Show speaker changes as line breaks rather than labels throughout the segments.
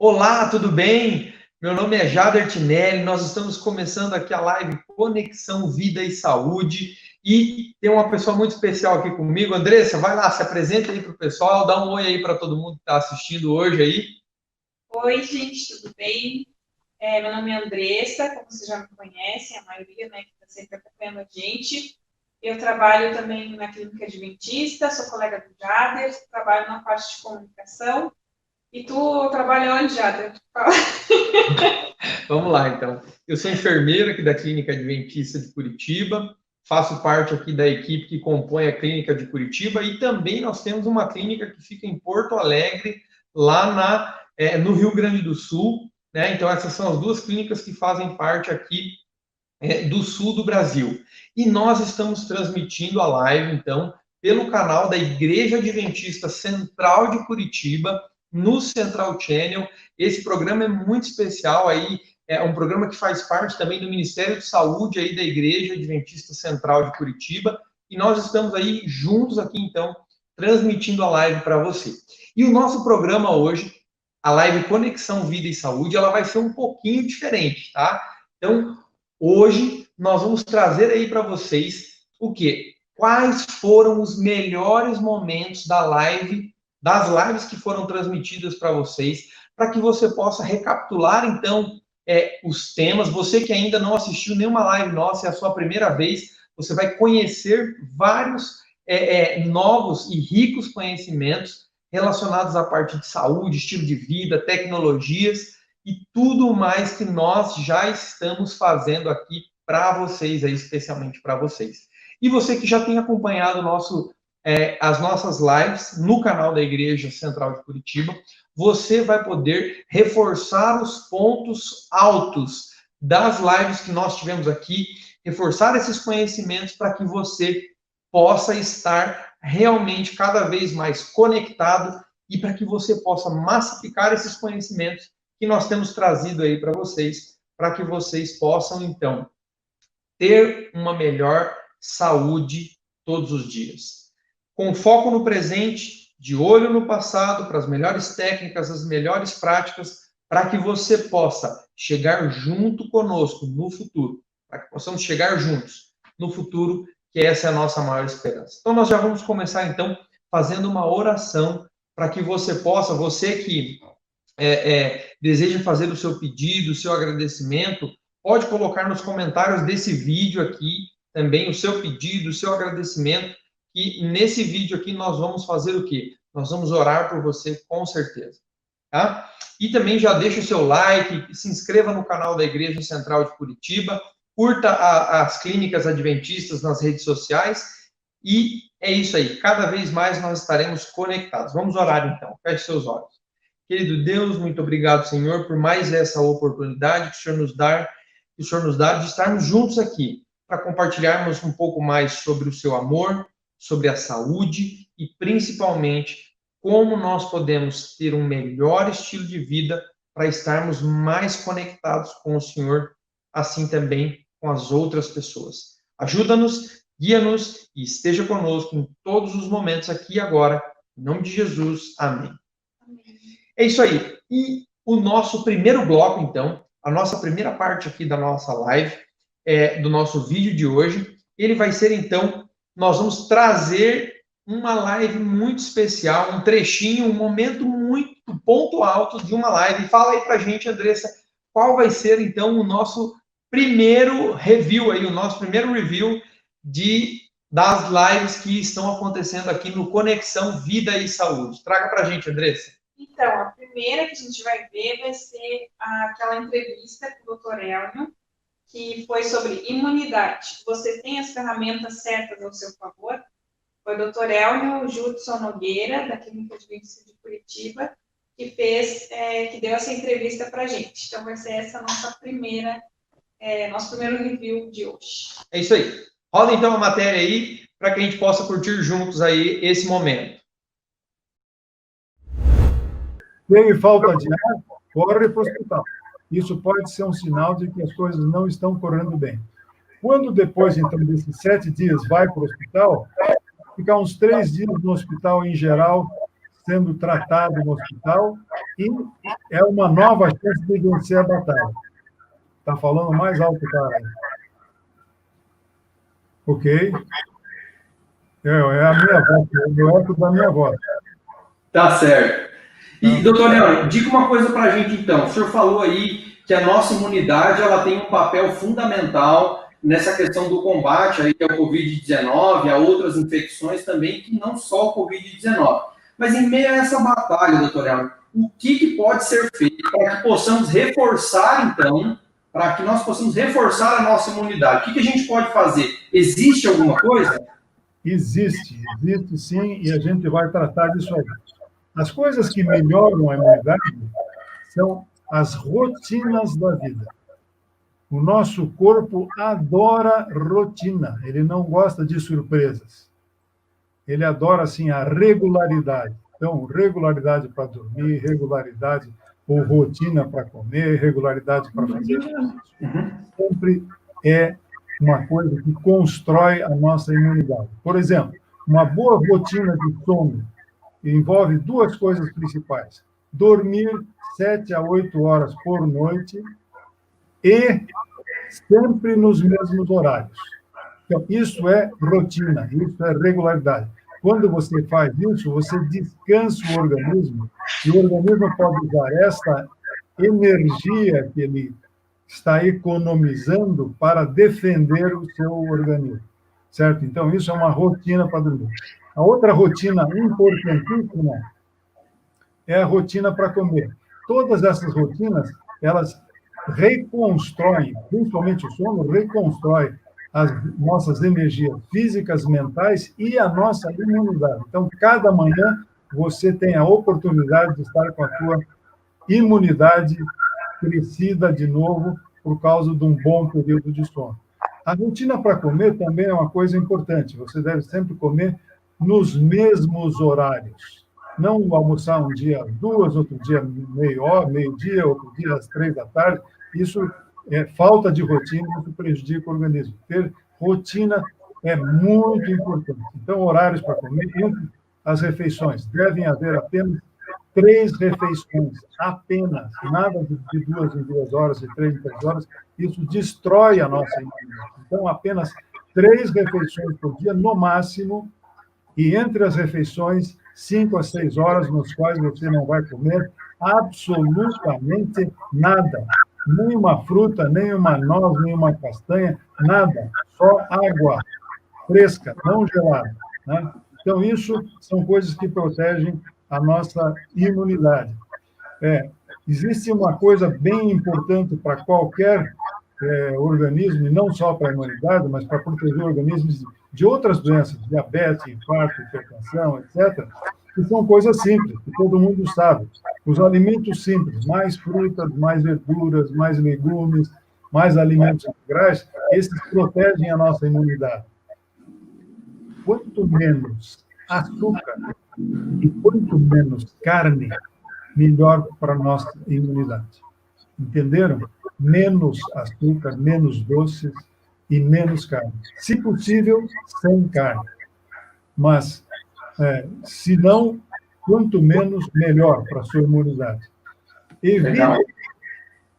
Olá, tudo bem? Meu nome é Jader Tinelli, nós estamos começando aqui a live Conexão Vida e Saúde e tem uma pessoa muito especial aqui comigo. Andressa, vai lá, se apresenta aí para o pessoal, dá um oi aí para todo mundo que está assistindo hoje aí.
Oi, gente, tudo bem? Meu nome é Andressa, como vocês já me conhecem, a maioria, né, que está sempre acompanhando a gente. Eu trabalho também na Clínica Adventista, sou colega do Jader, trabalho na parte de comunicação. E tu trabalha onde, Jader?
Vamos lá, então. Eu sou enfermeiro aqui da Clínica Adventista de Curitiba, faço parte aqui da equipe que compõe a Clínica de Curitiba e também nós temos uma clínica que fica em Porto Alegre, lá no Rio Grande do Sul, né? Então, essas são as duas clínicas que fazem parte aqui do sul do Brasil. E nós estamos transmitindo a live, então, pelo canal da Igreja Adventista Central de Curitiba, no Central Channel. Esse programa é muito especial aí, é um programa que faz parte também do Ministério de Saúde aí da Igreja Adventista Central de Curitiba, e nós estamos aí juntos aqui, então, transmitindo a live para você. E o nosso programa hoje, a live Conexão Vida e Saúde, ela vai ser um pouquinho diferente, tá? Então, hoje nós vamos trazer aí para vocês o quê? Quais foram os melhores momentos das lives que foram transmitidas para vocês, para que você possa recapitular, então, os temas. Você que ainda não assistiu nenhuma live nossa, é a sua primeira vez, você vai conhecer vários novos e ricos conhecimentos relacionados à parte de saúde, estilo de vida, tecnologias, e tudo mais que nós já estamos fazendo aqui para vocês, aí, especialmente para vocês. E você que já tem acompanhado as nossas lives no canal da Igreja Central de Curitiba, você vai poder reforçar os pontos altos das lives que nós tivemos aqui, reforçar esses conhecimentos para que você possa estar realmente cada vez mais conectado e para que você possa massificar esses conhecimentos que nós temos trazido aí para que vocês possam, então, ter uma melhor saúde todos os dias. Com foco no presente, de olho no passado, para as melhores técnicas, as melhores práticas, para que você possa chegar junto conosco no futuro, para que possamos chegar juntos no futuro, que essa é a nossa maior esperança. Então, nós já vamos começar, então, fazendo uma oração para que você que deseja fazer o seu pedido, o seu agradecimento, pode colocar nos comentários desse vídeo aqui também o seu pedido, o seu agradecimento, e nesse vídeo aqui nós vamos fazer o quê? Nós vamos orar por você com certeza, tá? E também já deixa o seu like, se inscreva no canal da Igreja Central de Curitiba, curta as clínicas adventistas nas redes sociais, e é isso aí, cada vez mais nós estaremos conectados. Vamos orar então, feche seus olhos. Querido Deus, muito obrigado, Senhor, por mais essa oportunidade que o Senhor nos dá de estarmos juntos aqui, para compartilharmos um pouco mais sobre o seu amor, sobre a saúde e, principalmente, como nós podemos ter um melhor estilo de vida para estarmos mais conectados com o Senhor, assim também com as outras pessoas. Ajuda-nos, guia-nos e esteja conosco em todos os momentos aqui e agora. Em nome de Jesus, amém. É isso aí. E o nosso primeiro bloco, então, a nossa primeira parte aqui da nossa live, do nosso vídeo de hoje, ele vai ser, então, nós vamos trazer uma live muito especial, um trechinho, um momento muito ponto alto de uma live. Fala aí pra gente, Andressa, qual vai ser, então, o nosso primeiro review aí, o nosso primeiro review das lives que estão acontecendo aqui no Conexão Vida e Saúde. Traga pra gente, Andressa.
Então, a primeira que a gente vai ver vai ser aquela entrevista com o Dr. Elnio, que foi sobre imunidade. Você tem as ferramentas certas ao seu favor? Foi o Dr. Elnio Judson Nogueira, da Clínica Adventista de Curitiba, que deu essa entrevista para a gente. Então, vai ser essa nosso primeiro review de hoje.
É isso aí. Roda então a matéria aí, para que a gente possa curtir juntos aí esse momento.
Tem falta de ar, corre para o hospital. Isso pode ser um sinal de que as coisas não estão correndo bem. Quando depois, então, desses 7 dias vai para o hospital, ficar uns 3 dias no hospital em geral, sendo tratado no hospital, e é uma nova chance de vencer a batalha. Está falando mais alto, cara. Ok? É a minha voz, é o eco da minha voz.
Tá certo. E, doutor Leandro, diga uma coisa para a gente, então. O senhor falou aí que a nossa imunidade ela tem um papel fundamental nessa questão do combate aí, que é o Covid-19, há outras infecções também, que não só o Covid-19. Mas em meio a essa batalha, doutor Leandro, o que pode ser feito para que possamos reforçar, então, para que nós possamos reforçar a nossa imunidade? O que a gente pode fazer? Existe alguma coisa?
Existe sim, e a gente vai tratar disso aí. As coisas que melhoram a imunidade são as rotinas da vida. O nosso corpo adora rotina, ele não gosta de surpresas. Ele adora, assim, a regularidade. Então, regularidade para dormir, regularidade ou rotina para comer, regularidade para fazer exercício. Sempre é uma coisa que constrói a nossa imunidade. Por exemplo, uma boa rotina de sono envolve duas coisas principais: dormir 7 a 8 horas por noite e sempre nos mesmos horários. Então, isso é rotina, isso é regularidade. Quando você faz isso, você descansa o organismo, e o organismo pode usar essa energia que ele está economizando para defender o seu organismo, certo? Então, isso é uma rotina para dormir. A outra rotina importantíssima é a rotina para comer. Todas essas rotinas, elas reconstroem, principalmente o sono, reconstrói as nossas energias físicas, mentais e a nossa imunidade. Então, cada manhã você tem a oportunidade de estar com a tua imunidade crescida de novo por causa de um bom período de sono. A rotina para comer também é uma coisa importante. Você deve sempre comer nos mesmos horários. Não almoçar um dia às 2, outro dia meio-dia, outro dia às 3 da tarde. Isso é falta de rotina, isso prejudica o organismo. Ter rotina é muito importante. Então, horários para comer, entre as refeições, devem haver apenas 3 refeições, apenas, nada de 2 em 2 horas, de 3 em 3 horas, isso destrói a nossa imunidade. Então, apenas 3 refeições por dia, no máximo, e entre as refeições, 5 a 6 horas, nos quais você não vai comer absolutamente nada. Nenhuma fruta, nenhuma noz, nenhuma castanha, nada. Só água fresca, não gelada, né? Então, isso são coisas que protegem a nossa imunidade. Existe uma coisa bem importante para qualquer organismo, e não só para a imunidade, mas para proteger organismos de outras doenças, diabetes, infarto, hipertensão, etc., que são coisas simples, que todo mundo sabe. Os alimentos simples, mais frutas, mais verduras, mais legumes, mais alimentos integrais, esses protegem a nossa imunidade. Quanto menos açúcar e quanto menos carne, melhor para a nossa imunidade. Entenderam? Menos açúcar, menos doces e menos carne. Se possível, sem carne. Mas, se não, quanto menos, melhor para a sua imunidade.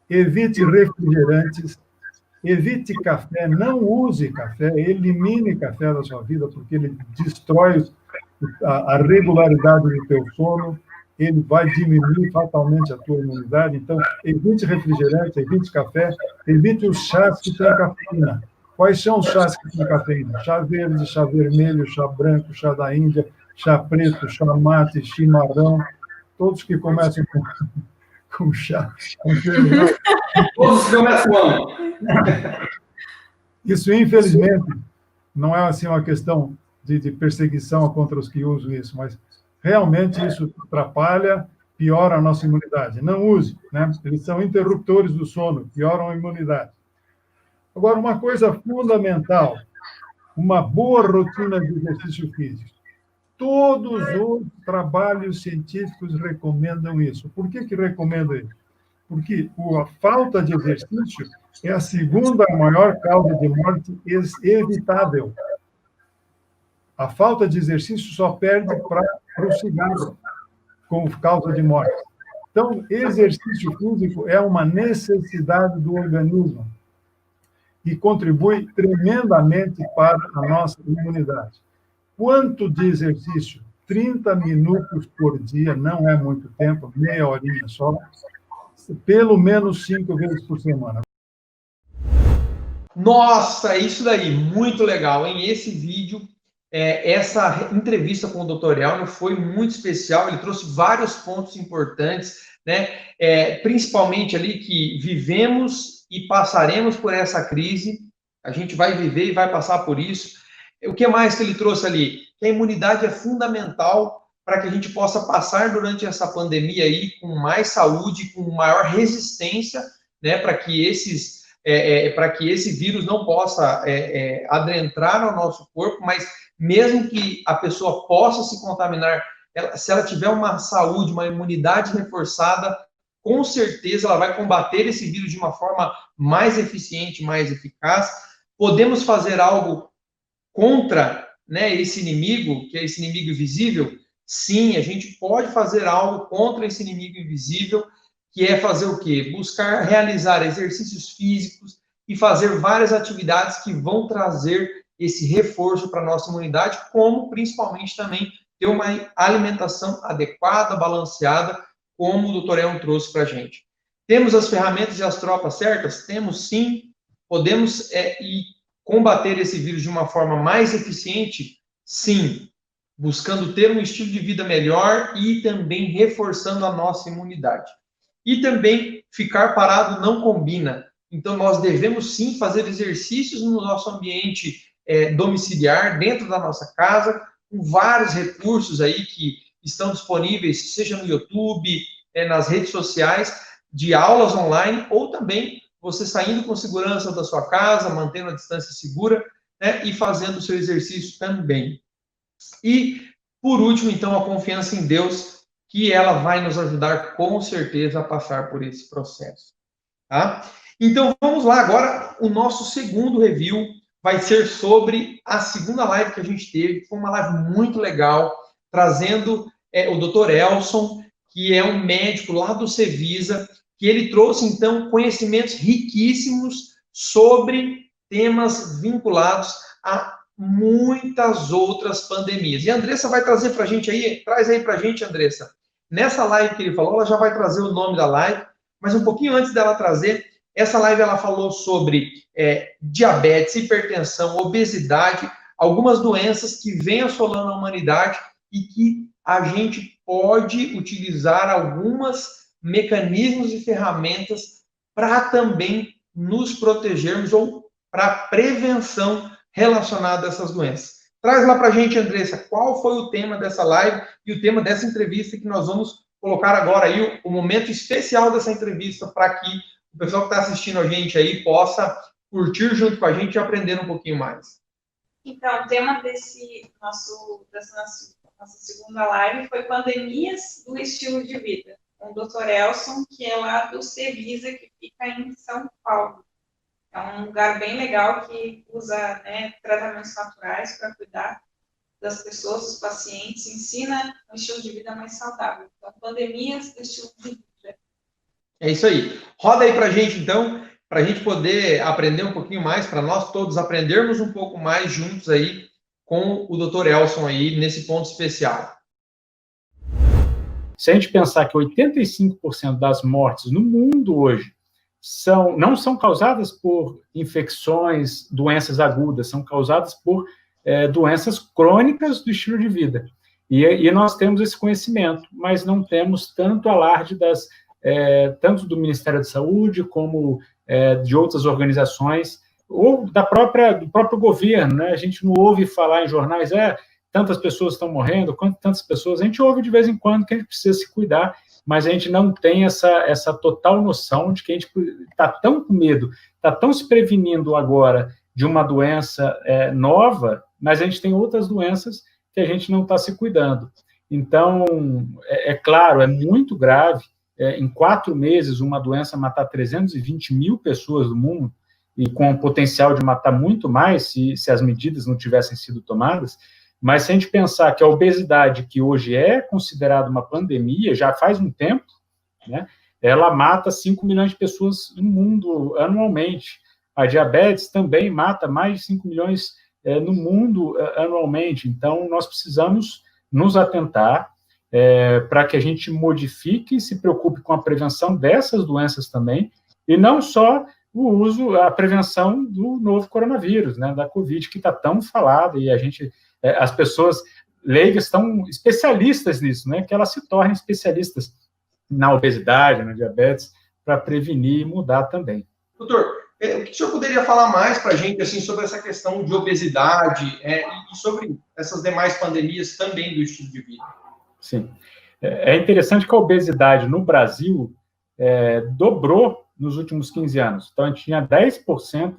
Evite refrigerantes, evite café, não use café, elimine café da sua vida, porque ele destrói a regularidade do teu sono, ele vai diminuir fatalmente a tua imunidade. Então, evite refrigerante, evite café, evite os chás que têm cafeína. Quais são os chás que têm cafeína? Chá verde, chá vermelho, chá branco, chá da Índia, chá preto, chá mate, chimarrão, todos que começam com chá.
Todos que começam com
Isso, infelizmente, não é assim uma questão de perseguição contra os que usam isso, mas realmente isso atrapalha, piora a nossa imunidade. Não use, né? Eles são interruptores do sono, pioram a imunidade. Agora, uma coisa fundamental, uma boa rotina de exercício físico. Todos os trabalhos científicos recomendam isso. Por que recomendam isso? Porque a falta de exercício é a segunda maior causa de morte evitável. A falta de exercício só perde para o cigarro como causa de morte. Então, exercício físico é uma necessidade do organismo e contribui tremendamente para a nossa imunidade. Quanto de exercício? 30 minutos por dia, não é muito tempo, meia horinha só, pelo menos 5 vezes por semana.
Nossa, isso daí, muito legal, hein? Esse vídeo, essa entrevista com o Dr. Elnio foi muito especial, ele trouxe vários pontos importantes, né? Principalmente ali que vivemos e passaremos por essa crise, a gente vai viver e vai passar por isso. O que mais que ele trouxe ali? Que a imunidade é fundamental para que a gente possa passar durante essa pandemia aí com mais saúde, com maior resistência, né? Para que esse vírus não possa adentrar ao nosso corpo, mas mesmo que a pessoa possa se contaminar, se ela tiver uma saúde, uma imunidade reforçada, com certeza ela vai combater esse vírus de uma forma mais eficiente, mais eficaz. Podemos fazer algo contra, né, esse inimigo, que é esse inimigo invisível? Sim, a gente pode fazer algo contra esse inimigo invisível, que é fazer o quê? Buscar realizar exercícios físicos e fazer várias atividades que vão trazer esse reforço para a nossa imunidade, como principalmente também ter uma alimentação adequada, balanceada, como o Dr. Elnio trouxe para a gente. Temos as ferramentas e as tropas certas? Temos sim. Podemos combater esse vírus de uma forma mais eficiente? Sim. Buscando ter um estilo de vida melhor e também reforçando a nossa imunidade. E também ficar parado não combina. Então, nós devemos sim fazer exercícios no nosso ambiente domiciliar, dentro da nossa casa, com vários recursos aí que estão disponíveis, seja no YouTube, nas redes sociais, de aulas online, ou também você saindo com segurança da sua casa, mantendo a distância segura, né, e fazendo o seu exercício também. E, por último, então, a confiança em Deus, que ela vai nos ajudar, com certeza, a passar por esse processo. Tá? Então, vamos lá. Agora, o nosso segundo review vai ser sobre a segunda live que a gente teve. Foi uma live muito legal, trazendo o Dr. Elson, que é um médico lá do Cevisa, que ele trouxe, então, conhecimentos riquíssimos sobre temas vinculados a muitas outras pandemias. E a Andressa vai trazer para a gente aí, traz aí para a gente, Andressa. Nessa live que ele falou, ela já vai trazer o nome da live, mas um pouquinho antes dela trazer, essa live ela falou sobre diabetes, hipertensão, obesidade, algumas doenças que vêm assolando a humanidade e que a gente pode utilizar algumas mecanismos e ferramentas para também nos protegermos ou para prevenção relacionada a essas doenças. Traz lá para a gente, Andressa, qual foi o tema dessa live e o tema dessa entrevista que nós vamos colocar agora aí, o momento especial dessa entrevista, para que o pessoal que está assistindo a gente aí possa curtir junto com a gente e aprender um pouquinho mais.
Então, o tema dessa nossa segunda live foi pandemias do estilo de vida, com o Dr. Elson, que é lá do Cevisa, que fica em São Paulo. É um lugar bem legal que usa tratamentos naturais para cuidar das pessoas, dos pacientes, ensina um estilo de vida mais saudável. Então, pandemias do estilo de vida.
É isso aí. Roda aí para a gente, então, para a gente poder aprender um pouquinho mais, para nós todos aprendermos um pouco mais juntos aí com o Dr. Elson aí, nesse ponto especial.
Se a gente pensar que 85% das mortes no mundo hoje não são causadas por infecções, doenças agudas, são causadas por doenças crônicas do estilo de vida. E nós temos esse conhecimento, mas não temos tanto alarde tanto do Ministério da Saúde como de outras organizações, ou do próprio governo, né? A gente não ouve falar em jornais, tantas pessoas estão morrendo, tantas pessoas, a gente ouve de vez em quando que a gente precisa se cuidar, mas a gente não tem essa total noção de que a gente está tão com medo, está tão se prevenindo agora de uma doença nova, mas a gente tem outras doenças que a gente não está se cuidando. Então, claro, é muito grave, em 4 meses, uma doença matar 320 mil pessoas do mundo, e com o potencial de matar muito mais se as medidas não tivessem sido tomadas. Mas se a gente pensar que a obesidade, que hoje é considerada uma pandemia, já faz um tempo, né? Ela mata 5 milhões de pessoas no mundo anualmente. A diabetes também mata mais de 5 milhões no mundo anualmente. Então, nós precisamos nos atentar para que a gente modifique e se preocupe com a prevenção dessas doenças também, e não só a prevenção do novo coronavírus, né, da Covid, que está tão falada, e as pessoas leigas estão especialistas nisso, né, que elas se tornem especialistas na obesidade, na diabetes, para prevenir e mudar também.
Doutor, o que o senhor poderia falar mais para a gente assim, sobre essa questão de obesidade e sobre essas demais pandemias também do estilo de vida?
Sim. É interessante que a obesidade no Brasil dobrou nos últimos 15 anos. Então, a gente tinha 10%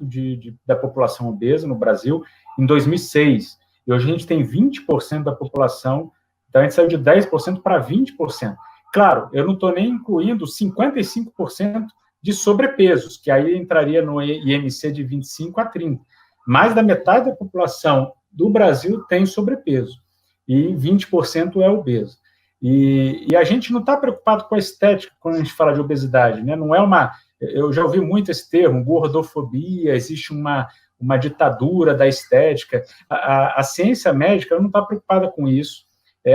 da população obesa no Brasil em 2006. E hoje a gente tem 20% da população. Então, a gente saiu de 10% para 20%. Claro, eu não estou nem incluindo 55% de sobrepesos, que aí entraria no IMC de 25 a 30. Mais da metade da população do Brasil tem sobrepeso. E 20% é obeso. E a gente não está preocupado com a estética quando a gente fala de obesidade, né? Não é eu já ouvi muito esse termo, gordofobia, existe uma ditadura da estética. A ciência médica não está preocupada com isso,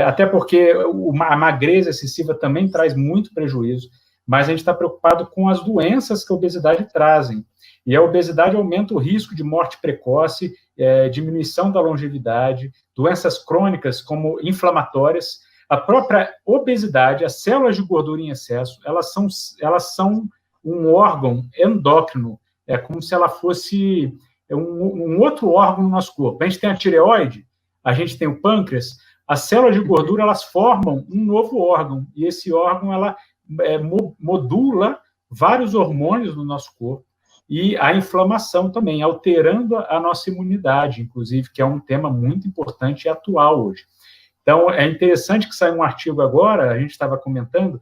até porque a magreza excessiva também traz muito prejuízo, mas a gente está preocupado com as doenças que a obesidade trazem. E a obesidade aumenta o risco de morte precoce, diminuição da longevidade, doenças crônicas como inflamatórias. A própria obesidade, as células de gordura em excesso, elas são um órgão endócrino, é como se ela fosse um outro órgão no nosso corpo. A gente tem a tireoide, a gente tem o pâncreas, as células de gordura, elas formam um novo órgão, e esse órgão, ela modula vários hormônios no nosso corpo, e a inflamação também, alterando a nossa imunidade, inclusive, que é um tema muito importante e atual hoje. Então, é interessante que saiu um artigo agora, a gente estava comentando,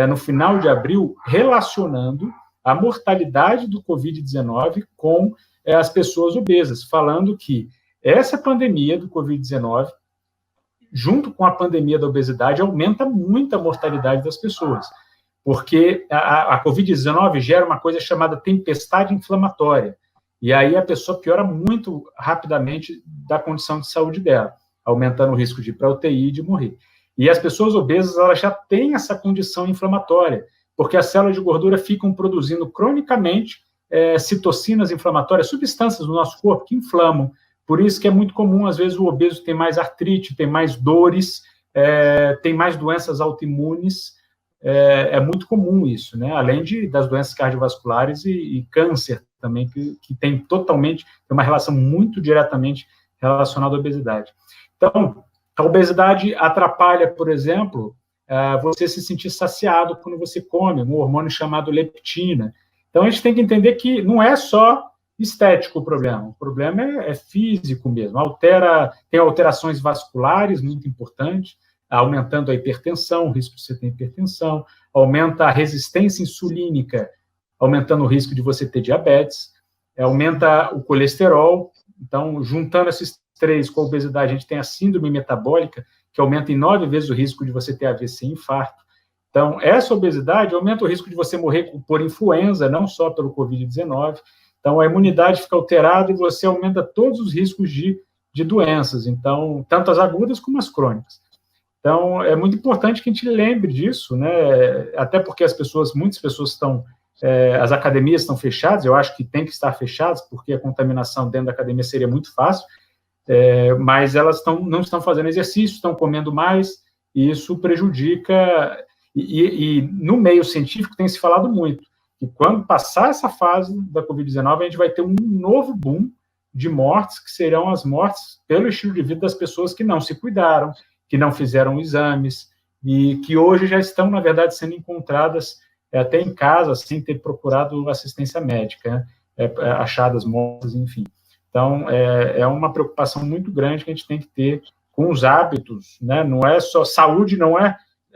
no final de abril, relacionando a mortalidade do Covid-19 com as pessoas obesas, falando que essa pandemia do Covid-19, junto com a pandemia da obesidade, aumenta muito a mortalidade das pessoas, porque a Covid-19 gera uma coisa chamada tempestade inflamatória, e aí a pessoa piora muito rapidamente da condição de saúde dela, aumentando o risco de ir para a UTI e de morrer. E as pessoas obesas, elas já têm essa condição inflamatória, porque as células de gordura ficam produzindo cronicamente citocinas inflamatórias, substâncias no nosso corpo que inflamam. Por isso que é muito comum, às vezes, o obeso tem mais artrite, tem mais dores, tem mais doenças autoimunes. É muito comum isso, né? Além das doenças cardiovasculares e câncer também, que tem uma relação muito diretamente relacionada à obesidade. Então, a obesidade atrapalha, por exemplo, você se sentir saciado quando você come, um hormônio chamado leptina. Então, a gente tem que entender que não é só estético o problema é físico mesmo. Tem alterações vasculares muito importantes, aumentando a hipertensão, o risco de você ter hipertensão, aumenta a resistência insulínica, aumentando o risco de você ter diabetes, aumenta o colesterol. Então, juntando esses três com a obesidade, a gente tem a síndrome metabólica, que aumenta em 9 vezes o risco de você ter AVC e infarto. Então, essa obesidade aumenta o risco de você morrer por influenza, não só pelo Covid-19. Então, a imunidade fica alterada e você aumenta todos os riscos de doenças, então, tanto as agudas como as crônicas. Então, é muito importante que a gente lembre disso, né? Até porque muitas pessoas as academias estão fechadas, eu acho que tem que estar fechadas, porque a contaminação dentro da academia seria muito fácil, mas elas não estão fazendo exercício, estão comendo mais, e isso prejudica, e no meio científico tem se falado muito, que quando passar essa fase da Covid-19, a gente vai ter um novo boom de mortes, que serão as mortes pelo estilo de vida das pessoas que não se cuidaram, que não fizeram exames, e que hoje já estão, na verdade, sendo encontradas até em casa, sem ter procurado assistência médica, achadas mortas, enfim. Então, é uma preocupação muito grande que a gente tem que ter com os hábitos, né? Não é só saúde,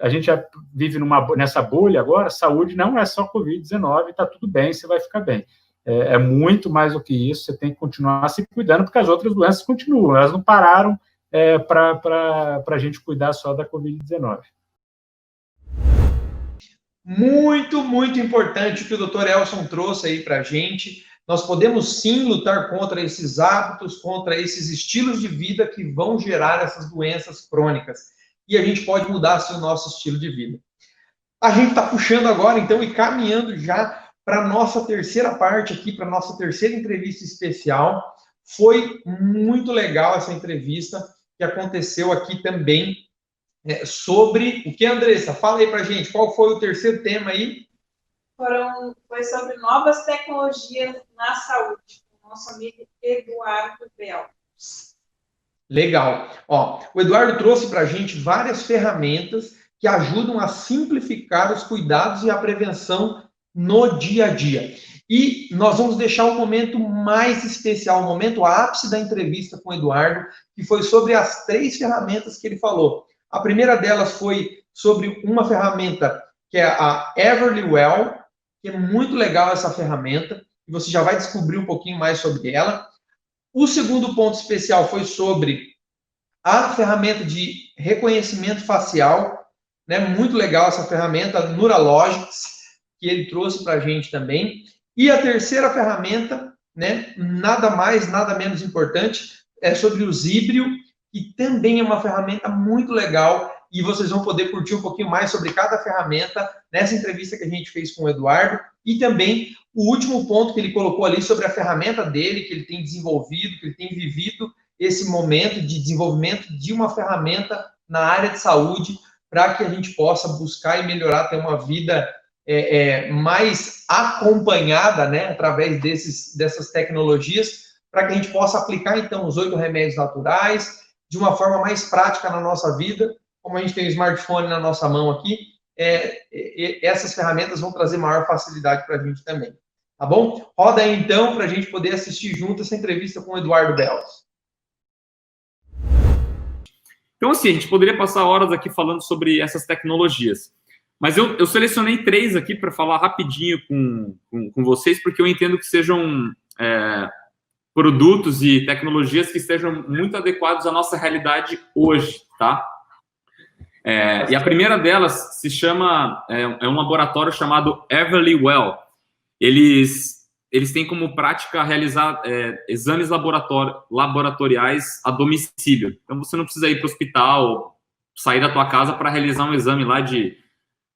a gente já vive nessa bolha agora, saúde não é só Covid-19, está tudo bem, você vai ficar bem. É muito mais do que isso, você tem que continuar se cuidando, porque as outras doenças continuam, elas não pararam para a gente cuidar só da Covid-19.
muito, muito importante o que o Dr. Elson trouxe aí para a gente. Nós podemos sim lutar contra esses hábitos, contra esses estilos de vida que vão gerar essas doenças crônicas. E a gente pode mudar assim, o nosso estilo de vida. A gente está puxando agora, então, e caminhando já para a nossa terceira parte aqui, para a nossa terceira entrevista especial. Foi muito legal essa entrevista que aconteceu aqui também sobre o que, Andressa? Fala aí para a gente, qual foi o terceiro tema aí?
Foi sobre novas tecnologias na saúde, com o nosso amigo Eduardo Bells.
Legal. Ó, o Eduardo trouxe para a gente várias ferramentas que ajudam a simplificar os cuidados e a prevenção no dia a dia. E nós vamos deixar um momento mais especial, um momento ápice da entrevista com o Eduardo, que foi sobre as 3 ferramentas que ele falou. A primeira delas foi sobre uma ferramenta que é a Everlywell, que é muito legal essa ferramenta, e você já vai descobrir um pouquinho mais sobre ela. O segundo ponto especial foi sobre a ferramenta de reconhecimento facial, né? Muito legal essa ferramenta, Neuralogics, que ele trouxe para a gente também. E a terceira ferramenta, né? Nada mais, nada menos importante, é sobre o Zibrio, que também é uma ferramenta muito legal, e vocês vão poder curtir um pouquinho mais sobre cada ferramenta nessa entrevista que a gente fez com o Eduardo, e também o último ponto que ele colocou ali sobre a ferramenta dele, que ele tem desenvolvido, que ele tem vivido esse momento de desenvolvimento de uma ferramenta na área de saúde, para que a gente possa buscar e melhorar, ter uma vida mais acompanhada, né, através dessas tecnologias, para que a gente possa aplicar, então, os 8 remédios naturais de uma forma mais prática na nossa vida. Como a gente tem o smartphone na nossa mão aqui, essas ferramentas vão trazer maior facilidade para a gente também. Tá bom? Roda aí, então, para a gente poder assistir junto essa entrevista com o Eduardo Bells.
Então, assim, a gente poderia passar horas aqui falando sobre essas tecnologias. Mas eu selecionei 3 aqui para falar rapidinho com vocês, porque eu entendo que sejam produtos e tecnologias que estejam muito adequados à nossa realidade hoje, tá? E a primeira delas se chama, é um laboratório chamado Everlywell. Eles têm como prática realizar exames laboratoriais a domicílio. Então, você não precisa ir para o hospital, sair da tua casa para realizar um exame lá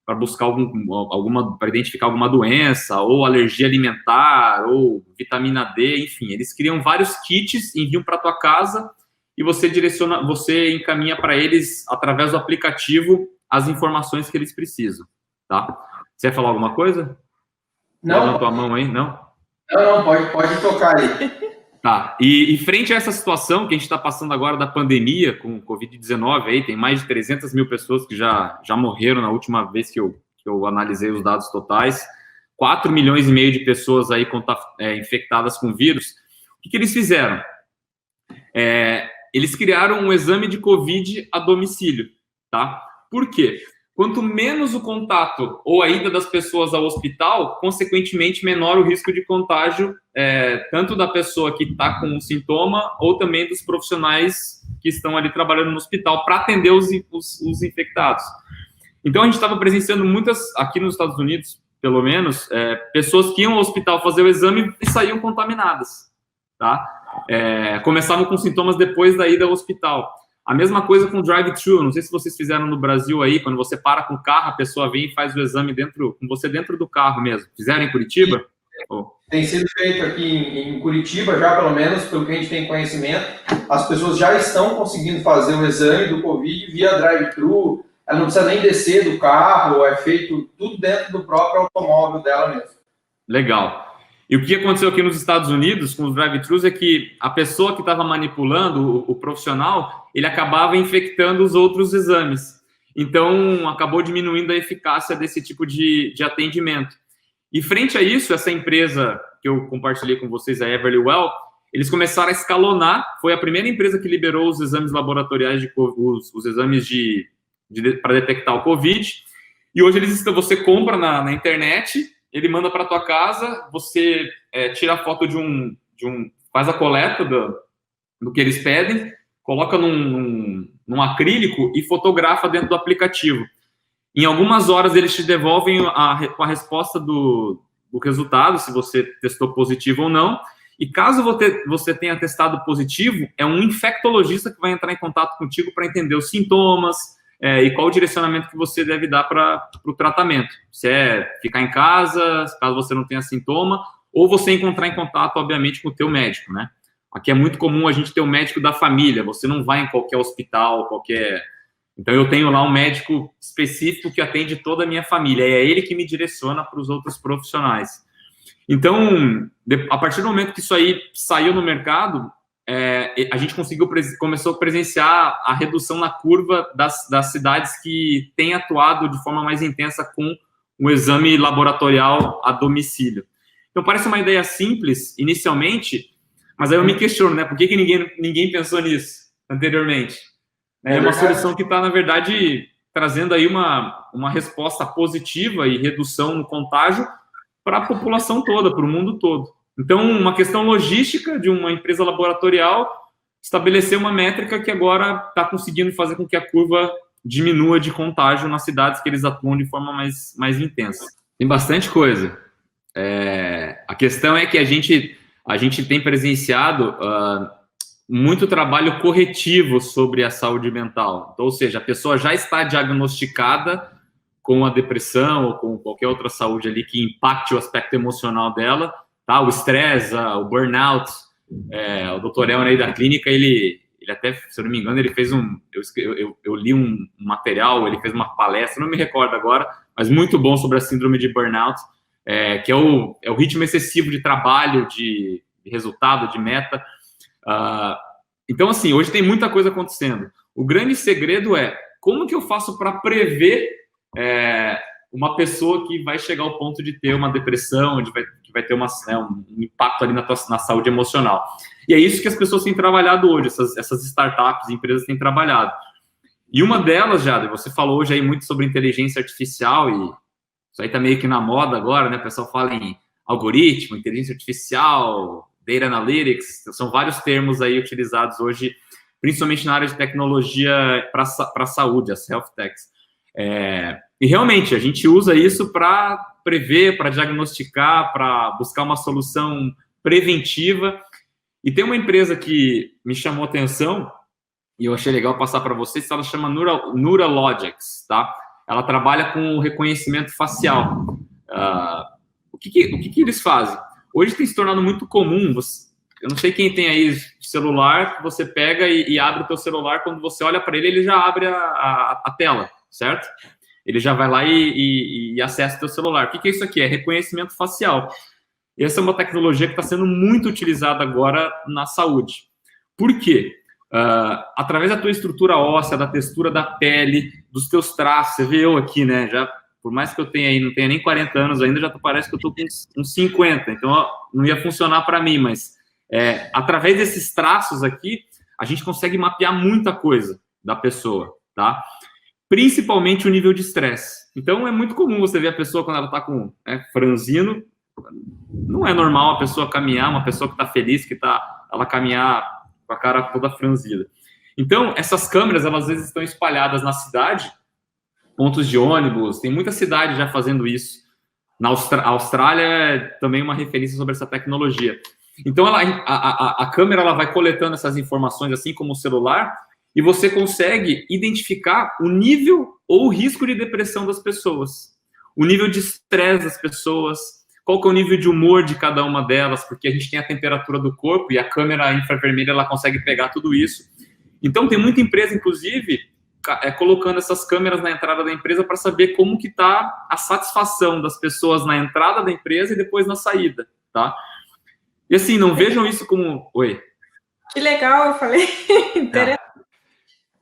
para buscar para identificar alguma doença, ou alergia alimentar, ou vitamina D, enfim. Eles criam vários kits, enviam para tua casa e você encaminha para eles, através do aplicativo, as informações que eles precisam, tá? Você quer falar alguma coisa?
Não.
Na tua mão aí, não?
Não, pode tocar aí.
Tá, e frente a essa situação que a gente está passando agora da pandemia, com o Covid-19, aí tem mais de 300 mil pessoas que já morreram na última vez que eu analisei os dados totais, 4 milhões e meio de pessoas aí infectadas com vírus. O que eles fizeram? Eles criaram um exame de Covid a domicílio, tá? Por quê? Quanto menos o contato ou a ida das pessoas ao hospital, consequentemente, menor o risco de contágio, tanto da pessoa que está com o sintoma ou também dos profissionais que estão ali trabalhando no hospital para atender os infectados. Então, a gente estava presenciando muitas, aqui nos Estados Unidos, pelo menos, pessoas que iam ao hospital fazer o exame e saíam contaminadas, tá? Começavam com sintomas depois da ida ao hospital. A mesma coisa com drive-thru, não sei se vocês fizeram no Brasil aí, quando você para com o carro, a pessoa vem e faz o exame com você dentro do carro mesmo. Fizeram em Curitiba?
Tem sido feito aqui em Curitiba, já pelo menos, pelo que a gente tem conhecimento, as pessoas já estão conseguindo fazer o exame do Covid via drive-thru, ela não precisa nem descer do carro, é feito tudo dentro do próprio automóvel dela mesmo.
Legal. E o que aconteceu aqui nos Estados Unidos com os drive-thrus é que a pessoa que estava manipulando, o profissional, ele acabava infectando os outros exames. Então, acabou diminuindo a eficácia desse tipo de atendimento. E frente a isso, essa empresa que eu compartilhei com vocês, a Everlywell, eles começaram a escalonar. Foi a primeira empresa que liberou os exames laboratoriais, os exames para detectar o Covid. E hoje você compra na internet, ele manda para tua casa, você tira a foto faz a coleta do que eles pedem, coloca num acrílico e fotografa dentro do aplicativo. Em algumas horas, eles te devolvem com a resposta do resultado, se você testou positivo ou não. E caso você tenha testado positivo, é um infectologista que vai entrar em contato contigo para entender os sintomas e qual o direcionamento que você deve dar para o tratamento. Se é ficar em casa, caso você não tenha sintoma, ou você entrar em contato, obviamente, com o teu médico, né? Aqui é muito comum a gente ter um médico da família, você não vai em qualquer hospital, Então, eu tenho lá um médico específico que atende toda a minha família, e é ele que me direciona para os outros profissionais. Então, a partir do momento que isso aí saiu no mercado, a gente começou a presenciar a redução na curva das cidades que têm atuado de forma mais intensa com o exame laboratorial a domicílio. Então, parece uma ideia simples, inicialmente, mas aí eu me questiono, né? Por que ninguém pensou nisso anteriormente? É uma solução que está, na verdade, trazendo aí uma resposta positiva e redução no contágio para a população toda, para o mundo todo. Então, uma questão logística de uma empresa laboratorial estabelecer uma métrica que agora está conseguindo fazer com que a curva diminua de contágio nas cidades que eles atuam de forma mais intensa. Tem bastante coisa. A questão é que a gente tem presenciado muito trabalho corretivo sobre a saúde mental. Então, ou seja, a pessoa já está diagnosticada com a depressão ou com qualquer outra saúde ali que impacte o aspecto emocional dela, tá? O estresse, o burnout. O Dr. Elner aí da clínica, ele até, se eu não me engano, ele fez eu li um material, ele fez uma palestra, não me recordo agora, mas muito bom sobre a síndrome de burnout, que é o ritmo excessivo de trabalho, de resultado, de meta. Então, assim, hoje tem muita coisa acontecendo. O grande segredo é como que eu faço para prever uma pessoa que vai chegar ao ponto de ter uma depressão, que vai ter um impacto ali na saúde emocional. E é isso que as pessoas têm trabalhado hoje, essas startups, empresas têm trabalhado. E uma delas, Jade, você falou hoje aí muito sobre inteligência artificial, e isso aí tá meio que na moda agora, né? O pessoal fala em algoritmo, inteligência artificial, data analytics, são vários termos aí utilizados hoje, principalmente na área de tecnologia para a saúde, as health techs. E realmente, a gente usa isso para prever, para diagnosticar, para buscar uma solução preventiva. E tem uma empresa que me chamou a atenção, e eu achei legal passar para vocês, ela chama Neuralogics, tá? Ela trabalha com reconhecimento facial. O que eles fazem? Hoje tem se tornado muito comum, eu não sei quem tem aí celular, que você pega e abre o teu celular, quando você olha para ele já abre a tela, certo? Ele já vai lá e acessa o teu celular. O que é isso aqui? É reconhecimento facial. E essa é uma tecnologia que está sendo muito utilizada agora na saúde. Por quê? Através da tua estrutura óssea, da textura da pele, dos teus traços, você vê eu aqui, né? Já, por mais que eu não tenha nem 40 anos ainda, já parece que eu estou com uns 50. Então, não ia funcionar para mim, mas através desses traços aqui, a gente consegue mapear muita coisa da pessoa, tá? Principalmente o nível de estresse. Então, é muito comum você ver a pessoa quando ela está com franzino. Não é normal a pessoa caminhar, uma pessoa que está feliz, ela caminhar com a cara toda franzida. Então, essas câmeras, elas às vezes estão espalhadas na cidade, pontos de ônibus, tem muita cidade já fazendo isso. Na Austrália é também uma referência sobre essa tecnologia. Então, a câmera ela vai coletando essas informações, assim como o celular, e você consegue identificar o nível ou o risco de depressão das pessoas, o nível de estresse das pessoas, qual que é o nível de humor de cada uma delas, porque a gente tem a temperatura do corpo e a câmera infravermelha ela consegue pegar tudo isso. Então, tem muita empresa, inclusive, colocando essas câmeras na entrada da empresa para saber como que está a satisfação das pessoas na entrada da empresa e depois na saída, tá? E assim, não vejam isso como... Oi.
Que legal, eu falei. Interessante.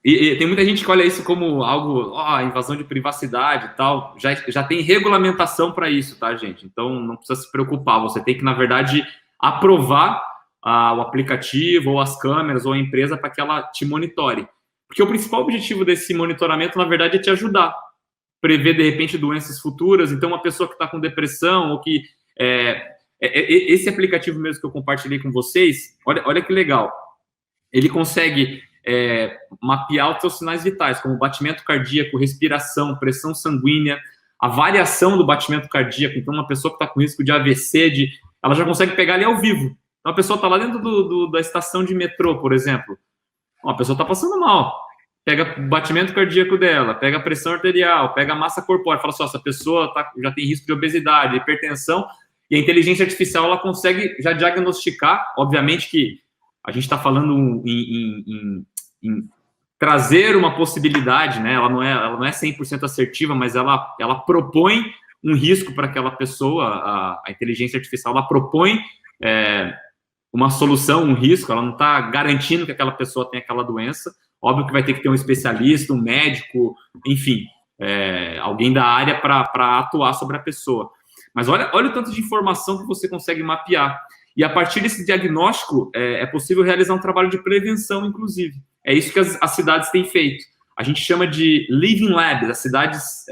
E tem muita gente que olha isso como algo, invasão de privacidade e tal. Já tem regulamentação para isso, tá, gente? Então, não precisa se preocupar. Você tem que, na verdade, aprovar o aplicativo, ou as câmeras, ou a empresa para que ela te monitore. Porque o principal objetivo desse monitoramento, na verdade, é te ajudar. Prever, de repente, doenças futuras. Então, uma pessoa que está com depressão, ou que... esse aplicativo mesmo que eu compartilhei com vocês, olha que legal. Ele consegue mapear os seus sinais vitais, como batimento cardíaco, respiração, pressão sanguínea, a variação do batimento cardíaco. Então, uma pessoa que está com risco de AVC, ela já consegue pegar ali ao vivo. Então, a pessoa está lá dentro da estação de metrô, por exemplo. Uma pessoa está passando mal. Pega o batimento cardíaco dela, pega a pressão arterial, pega a massa corpórea, fala assim, essa pessoa já tem risco de obesidade, hipertensão, e a inteligência artificial ela consegue já diagnosticar. Obviamente que a gente está falando em trazer uma possibilidade, né? Ela não é 100% assertiva, mas ela propõe um risco para aquela pessoa. A inteligência artificial ela propõe uma solução, um risco. Ela não está garantindo que aquela pessoa tem aquela doença. Óbvio que vai ter que ter um especialista, um médico, enfim, alguém da área para atuar sobre a pessoa. Mas olha o tanto de informação que você consegue mapear. E a partir desse diagnóstico, é possível realizar um trabalho de prevenção, inclusive. É isso que as cidades têm feito. A gente chama de Living Labs, as cidades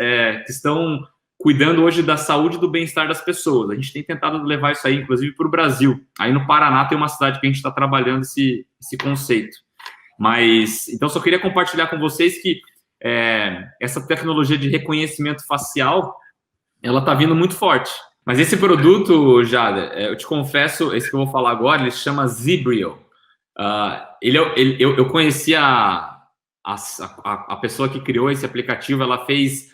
que estão cuidando hoje da saúde e do bem-estar das pessoas. A gente tem tentado levar isso aí, inclusive, para o Brasil. Aí no Paraná tem uma cidade que a gente está trabalhando esse conceito. Mas, então, só queria compartilhar com vocês que essa tecnologia de reconhecimento facial, ela está vindo muito forte. Mas esse produto, Jada, eu te confesso, esse que eu vou falar agora, ele se chama Zibrio. Eu conheci a pessoa que criou esse aplicativo, ela fez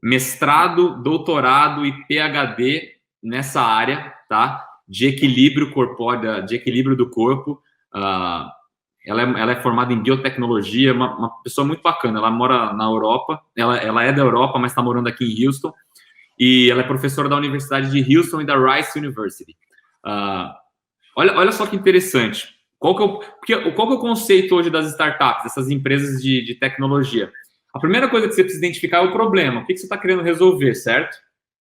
mestrado, doutorado e PhD nessa área, tá? De equilíbrio corpóreo, de equilíbrio do corpo. Ela é formada em biotecnologia, uma pessoa muito bacana. Ela mora na Europa, ela é da Europa, mas está morando aqui em Houston. E ela é professora da Universidade de Houston e da Rice University. Olha só que interessante. Qual que é o conceito hoje das startups, dessas empresas de tecnologia? A primeira coisa que você precisa identificar é o problema. O que você está querendo resolver, certo?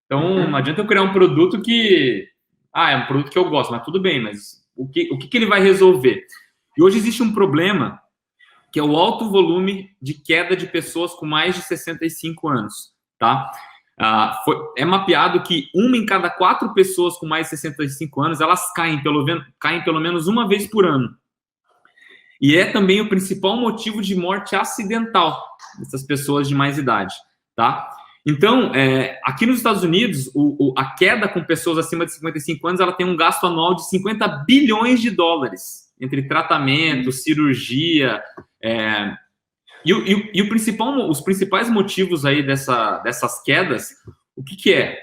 Então, não adianta eu criar um produto que... é um produto que eu gosto, mas tudo bem, mas o que ele vai resolver? E hoje existe um problema que é o alto volume de queda de pessoas com mais de 65 anos, tá? É mapeado que 1 em cada 4 pessoas com mais de 65 anos, elas caem pelo menos uma vez por ano. E é também o principal motivo de morte acidental dessas pessoas de mais idade, tá? Então, aqui nos Estados Unidos, a queda com pessoas acima de 55 anos, ela tem um gasto anual de 50 bilhões de dólares entre tratamento, cirurgia, E os principais motivos aí dessas quedas, o que é?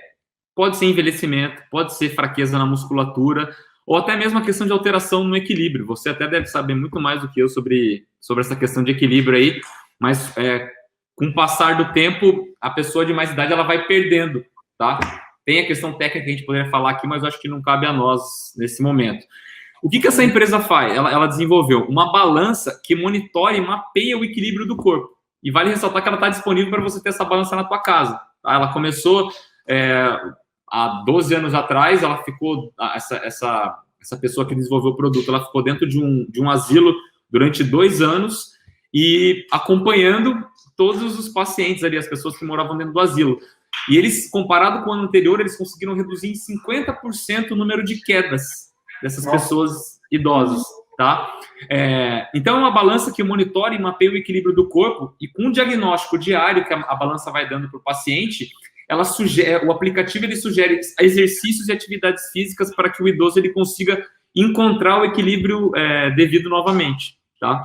Pode ser envelhecimento, pode ser fraqueza na musculatura, ou até mesmo a questão de alteração no equilíbrio. Você até deve saber muito mais do que eu sobre essa questão de equilíbrio aí, mas com o passar do tempo, a pessoa de mais idade ela vai perdendo, tá? Tem a questão técnica que a gente poderia falar aqui, mas eu acho que não cabe a nós nesse momento. O que essa empresa faz? Ela desenvolveu uma balança que monitora e mapeia o equilíbrio do corpo. E vale ressaltar que ela está disponível para você ter essa balança na tua casa. Tá? Ela começou há 12 anos atrás, ela ficou, essa pessoa que desenvolveu o produto, ela ficou dentro de um asilo durante 2 anos e acompanhando todos os pacientes ali, as pessoas que moravam dentro do asilo. E eles, comparado com o ano anterior, eles conseguiram reduzir em 50% o número de quedas dessas pessoas idosas, tá? Então, é uma balança que monitora e mapeia o equilíbrio do corpo e com um diagnóstico diário que a balança vai dando para o paciente, o aplicativo ele sugere exercícios e atividades físicas para que o idoso ele consiga encontrar o equilíbrio devido novamente, tá?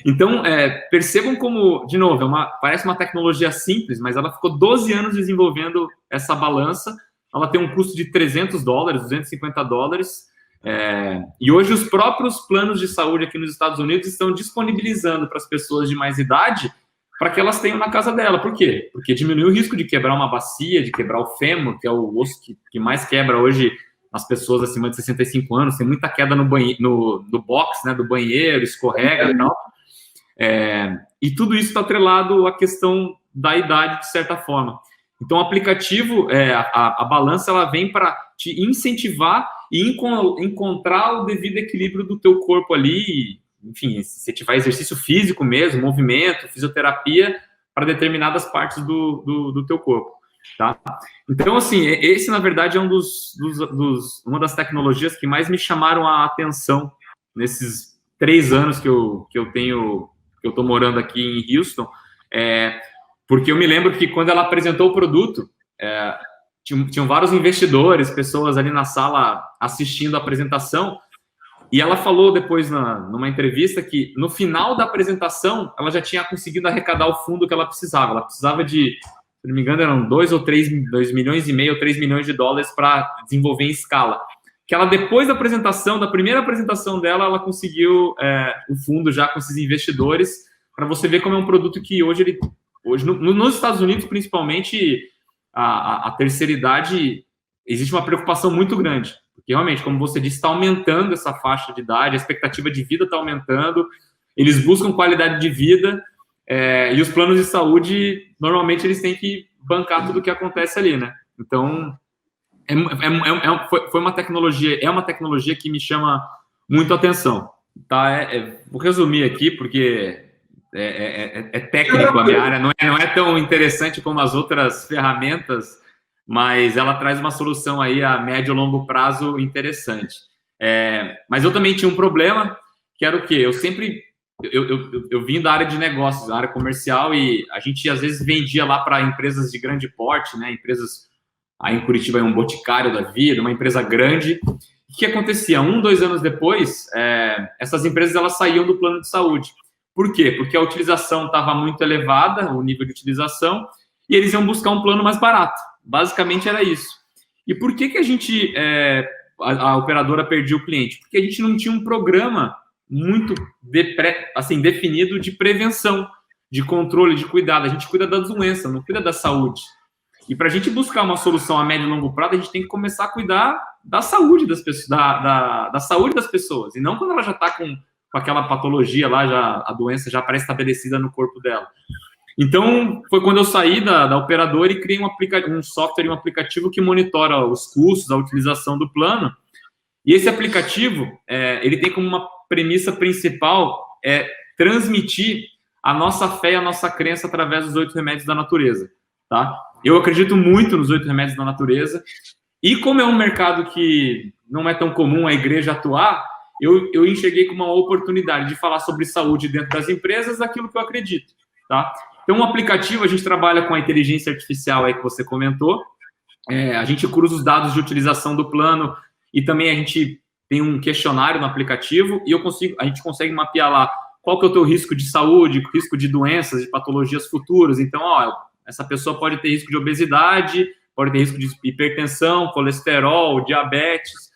Então, percebam como, de novo, parece uma tecnologia simples, mas ela ficou 12 anos desenvolvendo essa balança. Ela tem um custo de $300, $250, e hoje os próprios planos de saúde aqui nos Estados Unidos estão disponibilizando para as pessoas de mais idade para que elas tenham na casa dela. Por quê? Porque diminui o risco de quebrar uma bacia, de quebrar o fêmur, que é o osso que mais quebra hoje nas pessoas acima de 65 anos. Tem muita queda no box, né, do banheiro, escorrega e tal. E tudo isso está atrelado à questão da idade, de certa forma. Então, o aplicativo, a balança, ela vem para te incentivar e encontrar o devido equilíbrio do teu corpo ali. Enfim, se você tiver exercício físico mesmo, movimento, fisioterapia, para determinadas partes do teu corpo, tá? Então, assim, esse, na verdade, é uma das tecnologias que mais me chamaram a atenção nesses 3 anos que eu estou morando aqui em Houston, porque eu me lembro que quando ela apresentou o produto, tinham vários investidores, pessoas ali na sala assistindo a apresentação, e ela falou depois numa entrevista que no final da apresentação ela já tinha conseguido arrecadar o fundo que ela precisava. Ela precisava de, se não me engano, eram 2 milhões e meio ou 3 milhões de dólares para desenvolver em escala. Que ela, depois da primeira apresentação dela, ela conseguiu o fundo já com esses investidores, para você ver como é um produto que hoje nos Estados Unidos, principalmente, a terceira idade, existe uma preocupação muito grande. Porque, realmente, como você disse, está aumentando essa faixa de idade, a expectativa de vida está aumentando, eles buscam qualidade de vida, e os planos de saúde, normalmente, eles têm que bancar tudo o que acontece ali, né? Então, foi uma tecnologia, é uma tecnologia que me chama muito a atenção. Tá? Vou resumir aqui, porque é técnico a minha área, não é tão interessante como as outras ferramentas, mas ela traz uma solução aí a médio e longo prazo interessante. Mas eu também tinha um problema, que era o quê? Eu vim da área de negócios, da área comercial, e a gente às vezes vendia lá para empresas de grande porte, né? Empresas, aí em Curitiba é um Boticário da vida, uma empresa grande. O que acontecia? 2 anos depois, essas empresas elas saíam do plano de saúde. Por quê? Porque a utilização estava muito elevada, o nível de utilização, e eles iam buscar um plano mais barato. Basicamente era isso. E por que a operadora perdia o cliente? Porque a gente não tinha um programa muito definido de prevenção, de controle, de cuidado. A gente cuida da doença, não cuida da saúde. E para a gente buscar uma solução a médio e longo prazo, a gente tem que começar a cuidar da saúde das pessoas, da saúde das pessoas, e não quando ela já está com aquela patologia lá, a doença já pré-estabelecida no corpo dela. Então, foi quando eu saí da operadora e criei um software e um aplicativo que monitora os custos, a utilização do plano. E esse aplicativo, ele tem como uma premissa principal transmitir a nossa fé e a nossa crença através dos 8 remédios da natureza, tá? Eu acredito muito nos 8 remédios da natureza, e como é um mercado que não é tão comum a igreja atuar, eu enxerguei como uma oportunidade de falar sobre saúde dentro das empresas, aquilo que eu acredito, tá? Então, um aplicativo, a gente trabalha com a inteligência artificial aí que você comentou, a gente cruza os dados de utilização do plano, e também a gente tem um questionário no aplicativo, e a gente consegue mapear lá qual que é o teu risco de saúde, risco de doenças, de patologias futuras. Então, essa pessoa pode ter risco de obesidade, pode ter risco de hipertensão, colesterol, diabetes,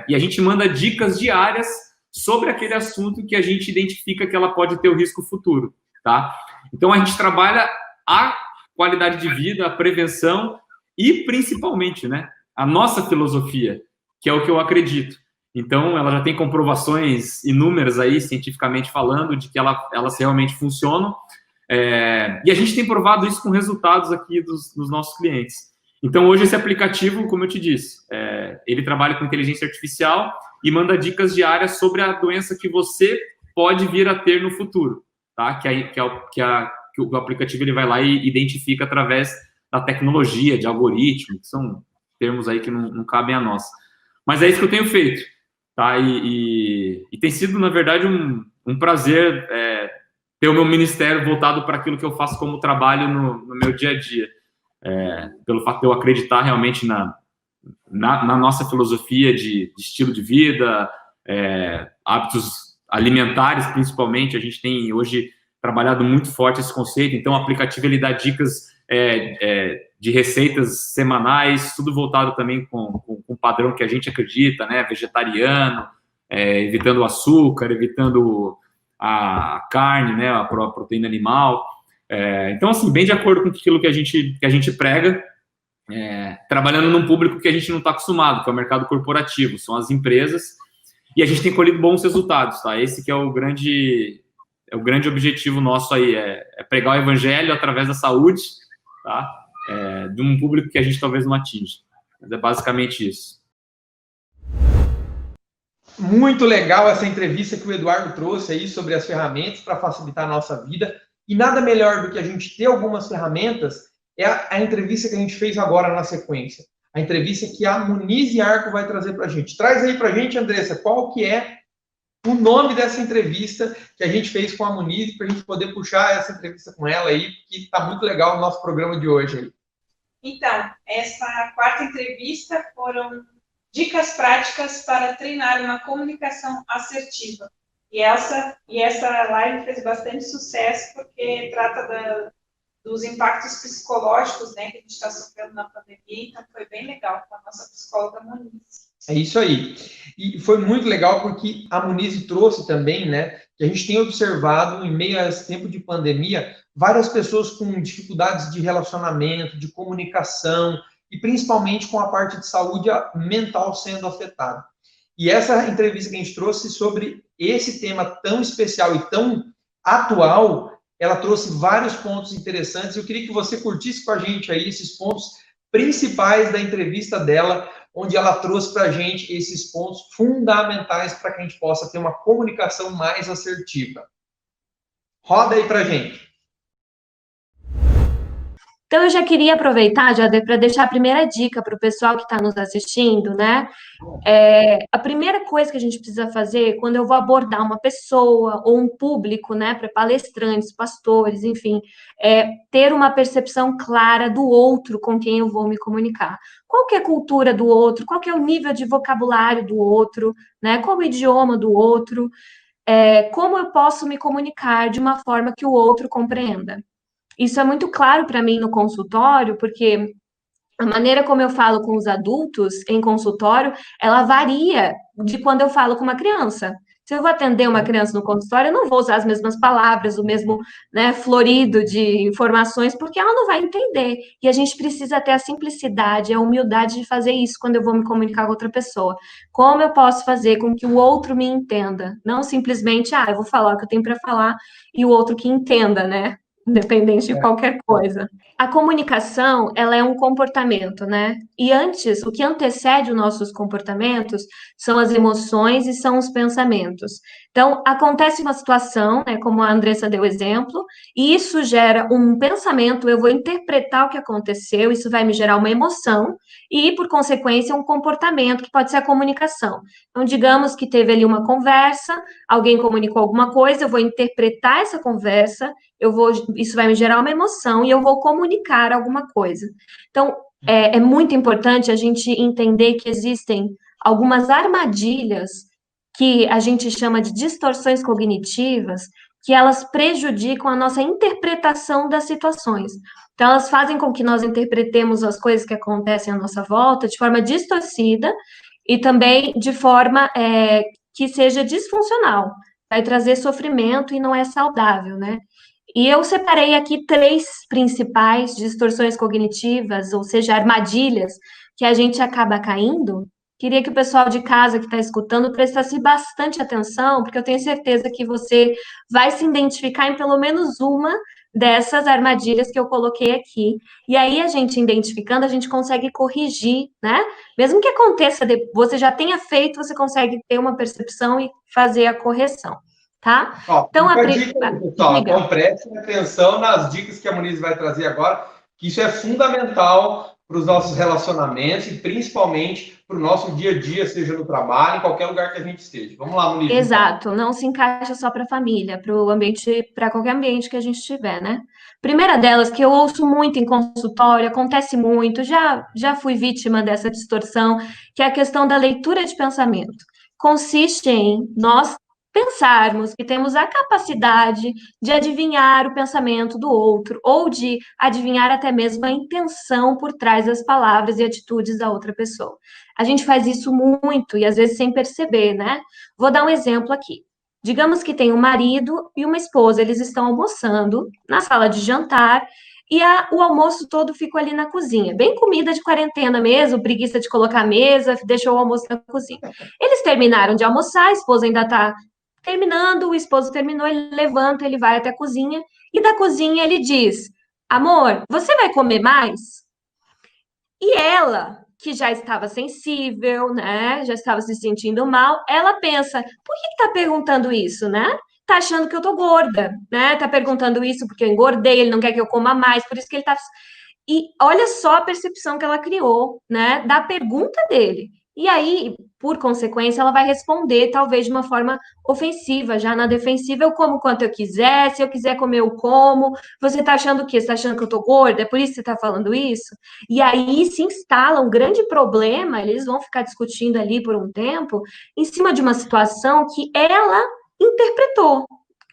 e a gente manda dicas diárias sobre aquele assunto que a gente identifica que ela pode ter o risco futuro, tá? Então, a gente trabalha a qualidade de vida, a prevenção e, principalmente, né, a nossa filosofia, que é o que eu acredito. Então, ela já tem comprovações inúmeras aí, cientificamente falando, de que elas realmente funcionam. E a gente tem provado isso com resultados aqui dos nossos clientes. Então, hoje, esse aplicativo, como eu te disse, ele trabalha com inteligência artificial e manda dicas diárias sobre a doença que você pode vir a ter no futuro, tá? Que o aplicativo ele vai lá e identifica através da tecnologia, de algoritmo, que são termos aí que não cabem a nós. Mas é isso que eu tenho feito, tá? E tem sido, na verdade, um prazer ter o meu ministério voltado para aquilo que eu faço como trabalho no meu dia a dia. Pelo fato de eu acreditar realmente na nossa filosofia de estilo de vida, hábitos alimentares, principalmente. A gente tem hoje trabalhado muito forte esse conceito. Então, o aplicativo ele dá dicas de receitas semanais, tudo voltado também com o padrão que a gente acredita, né? Vegetariano, evitando o açúcar, evitando a carne, né? A proteína animal. Então, assim, bem de acordo com aquilo que a gente prega, trabalhando num público que a gente não está acostumado, que é o mercado corporativo, são as empresas, e a gente tem colhido bons resultados, tá? Esse que é o grande objetivo nosso aí, pregar o evangelho através da saúde, tá? De um público que a gente talvez não atinja. Mas é basicamente isso.
Muito legal essa entrevista que o Eduardo trouxe aí sobre as ferramentas para facilitar a nossa vida. E nada melhor do que a gente ter algumas ferramentas é a entrevista que a gente fez agora na sequência. A entrevista que a Muniz e Arco vai trazer para a gente. Traz aí para a gente, Andressa, qual que é o nome dessa entrevista que a gente fez com a Muniz, para a gente poder puxar essa entrevista com ela aí, que está muito legal o nosso programa de hoje aí.
Então, essa quarta entrevista foram dicas práticas para treinar uma comunicação assertiva. E essa live fez bastante sucesso porque trata dos impactos psicológicos, né, que a gente está sofrendo na pandemia, então foi bem legal com a nossa psicóloga Muniz.
É isso aí. E foi muito legal porque a Muniz trouxe também, né, que a gente tem observado em meio a esse tempo de pandemia, várias pessoas com dificuldades de relacionamento, de comunicação, e principalmente com a parte de saúde mental sendo afetada. E essa entrevista que a gente trouxe sobre esse tema tão especial e tão atual, ela trouxe vários pontos interessantes. Eu queria que você curtisse com a gente aí esses pontos principais da entrevista dela, onde ela trouxe para a gente esses pontos fundamentais para que a gente possa ter uma comunicação mais assertiva. Roda aí para a gente.
Então, eu já queria aproveitar, já para deixar a primeira dica para o pessoal que está nos assistindo, né? A primeira coisa que a gente precisa fazer quando eu vou abordar uma pessoa ou um público, né, para palestrantes, pastores, enfim, é ter uma percepção clara do outro com quem eu vou me comunicar. Qual que é a cultura do outro? Qual que é o nível de vocabulário do outro? Né? Qual o idioma do outro? Como eu posso me comunicar de uma forma que o outro compreenda? Isso é muito claro para mim no consultório, porque a maneira como eu falo com os adultos em consultório, ela varia de quando eu falo com uma criança. Se eu vou atender uma criança no consultório, eu não vou usar as mesmas palavras, o mesmo, né, florido de informações, porque ela não vai entender. E a gente precisa ter a simplicidade, a humildade de fazer isso quando eu vou me comunicar com outra pessoa. Como eu posso fazer com que o outro me entenda? Não simplesmente, eu vou falar o que eu tenho para falar e o outro que entenda, né? Independente de qualquer coisa. A comunicação, ela é um comportamento, né? E antes, o que antecede os nossos comportamentos são as emoções e são os pensamentos. Então, acontece uma situação, né, como a Andressa deu exemplo, e isso gera um pensamento, eu vou interpretar o que aconteceu, isso vai me gerar uma emoção, e, por consequência, um comportamento, que pode ser a comunicação. Então, digamos que teve ali uma conversa, alguém comunicou alguma coisa, eu vou interpretar essa conversa, isso vai me gerar uma emoção e eu vou comunicar alguma coisa. Então, é muito importante a gente entender que existem algumas armadilhas que a gente chama de distorções cognitivas, que elas prejudicam a nossa interpretação das situações. Então, elas fazem com que nós interpretemos as coisas que acontecem à nossa volta de forma distorcida e também de forma que seja disfuncional. Vai trazer sofrimento e não é saudável, né? E eu separei aqui 3 principais distorções cognitivas, ou seja, armadilhas, que a gente acaba caindo. Queria que o pessoal de casa que está escutando prestasse bastante atenção, porque eu tenho certeza que você vai se identificar em pelo menos uma dessas armadilhas que eu coloquei aqui. E aí, a gente identificando, a gente consegue corrigir, né? Mesmo que aconteça, você já tenha feito, você consegue ter uma percepção e fazer a correção. Tá?
Então, dica, pessoal, então prestem atenção nas dicas que a Muniz vai trazer agora, que isso é fundamental para os nossos relacionamentos e principalmente para o nosso dia a dia, seja no trabalho, em qualquer lugar que a gente esteja. Vamos lá, Muniz.
Exato, não se encaixa só para a família, para o ambiente, para qualquer ambiente que a gente tiver, né? Primeira delas, que eu ouço muito em consultório, acontece muito, já fui vítima dessa distorção, que é a questão da leitura de pensamento. Consiste em nós pensarmos que temos a capacidade de adivinhar o pensamento do outro, ou de adivinhar até mesmo a intenção por trás das palavras e atitudes da outra pessoa. A gente faz isso muito e às vezes sem perceber, né? Vou dar um exemplo aqui. Digamos que tem um marido e uma esposa, eles estão almoçando na sala de jantar e o almoço todo ficou ali na cozinha. Bem comida de quarentena mesmo, preguiça de colocar a mesa, deixou o almoço na cozinha. Eles terminaram de almoçar, a esposa ainda está terminando, o esposo terminou, ele levanta, ele vai até a cozinha, e da cozinha ele diz, amor, você vai comer mais? E ela, que já estava sensível, né, já estava se sentindo mal, ela pensa, por que está perguntando isso, né? Tá achando que eu tô gorda, né? Tá perguntando isso porque eu engordei, ele não quer que eu coma mais, por isso que ele tá... E olha só a percepção que ela criou, né, da pergunta dele. E aí, por consequência, ela vai responder, talvez, de uma forma ofensiva, já na defensiva, eu como quanto eu quiser, se eu quiser comer, eu como. Você tá achando o quê? Você tá achando que eu tô gorda? É por isso que você tá falando isso? E aí se instala um grande problema, eles vão ficar discutindo ali por um tempo, em cima de uma situação que ela interpretou.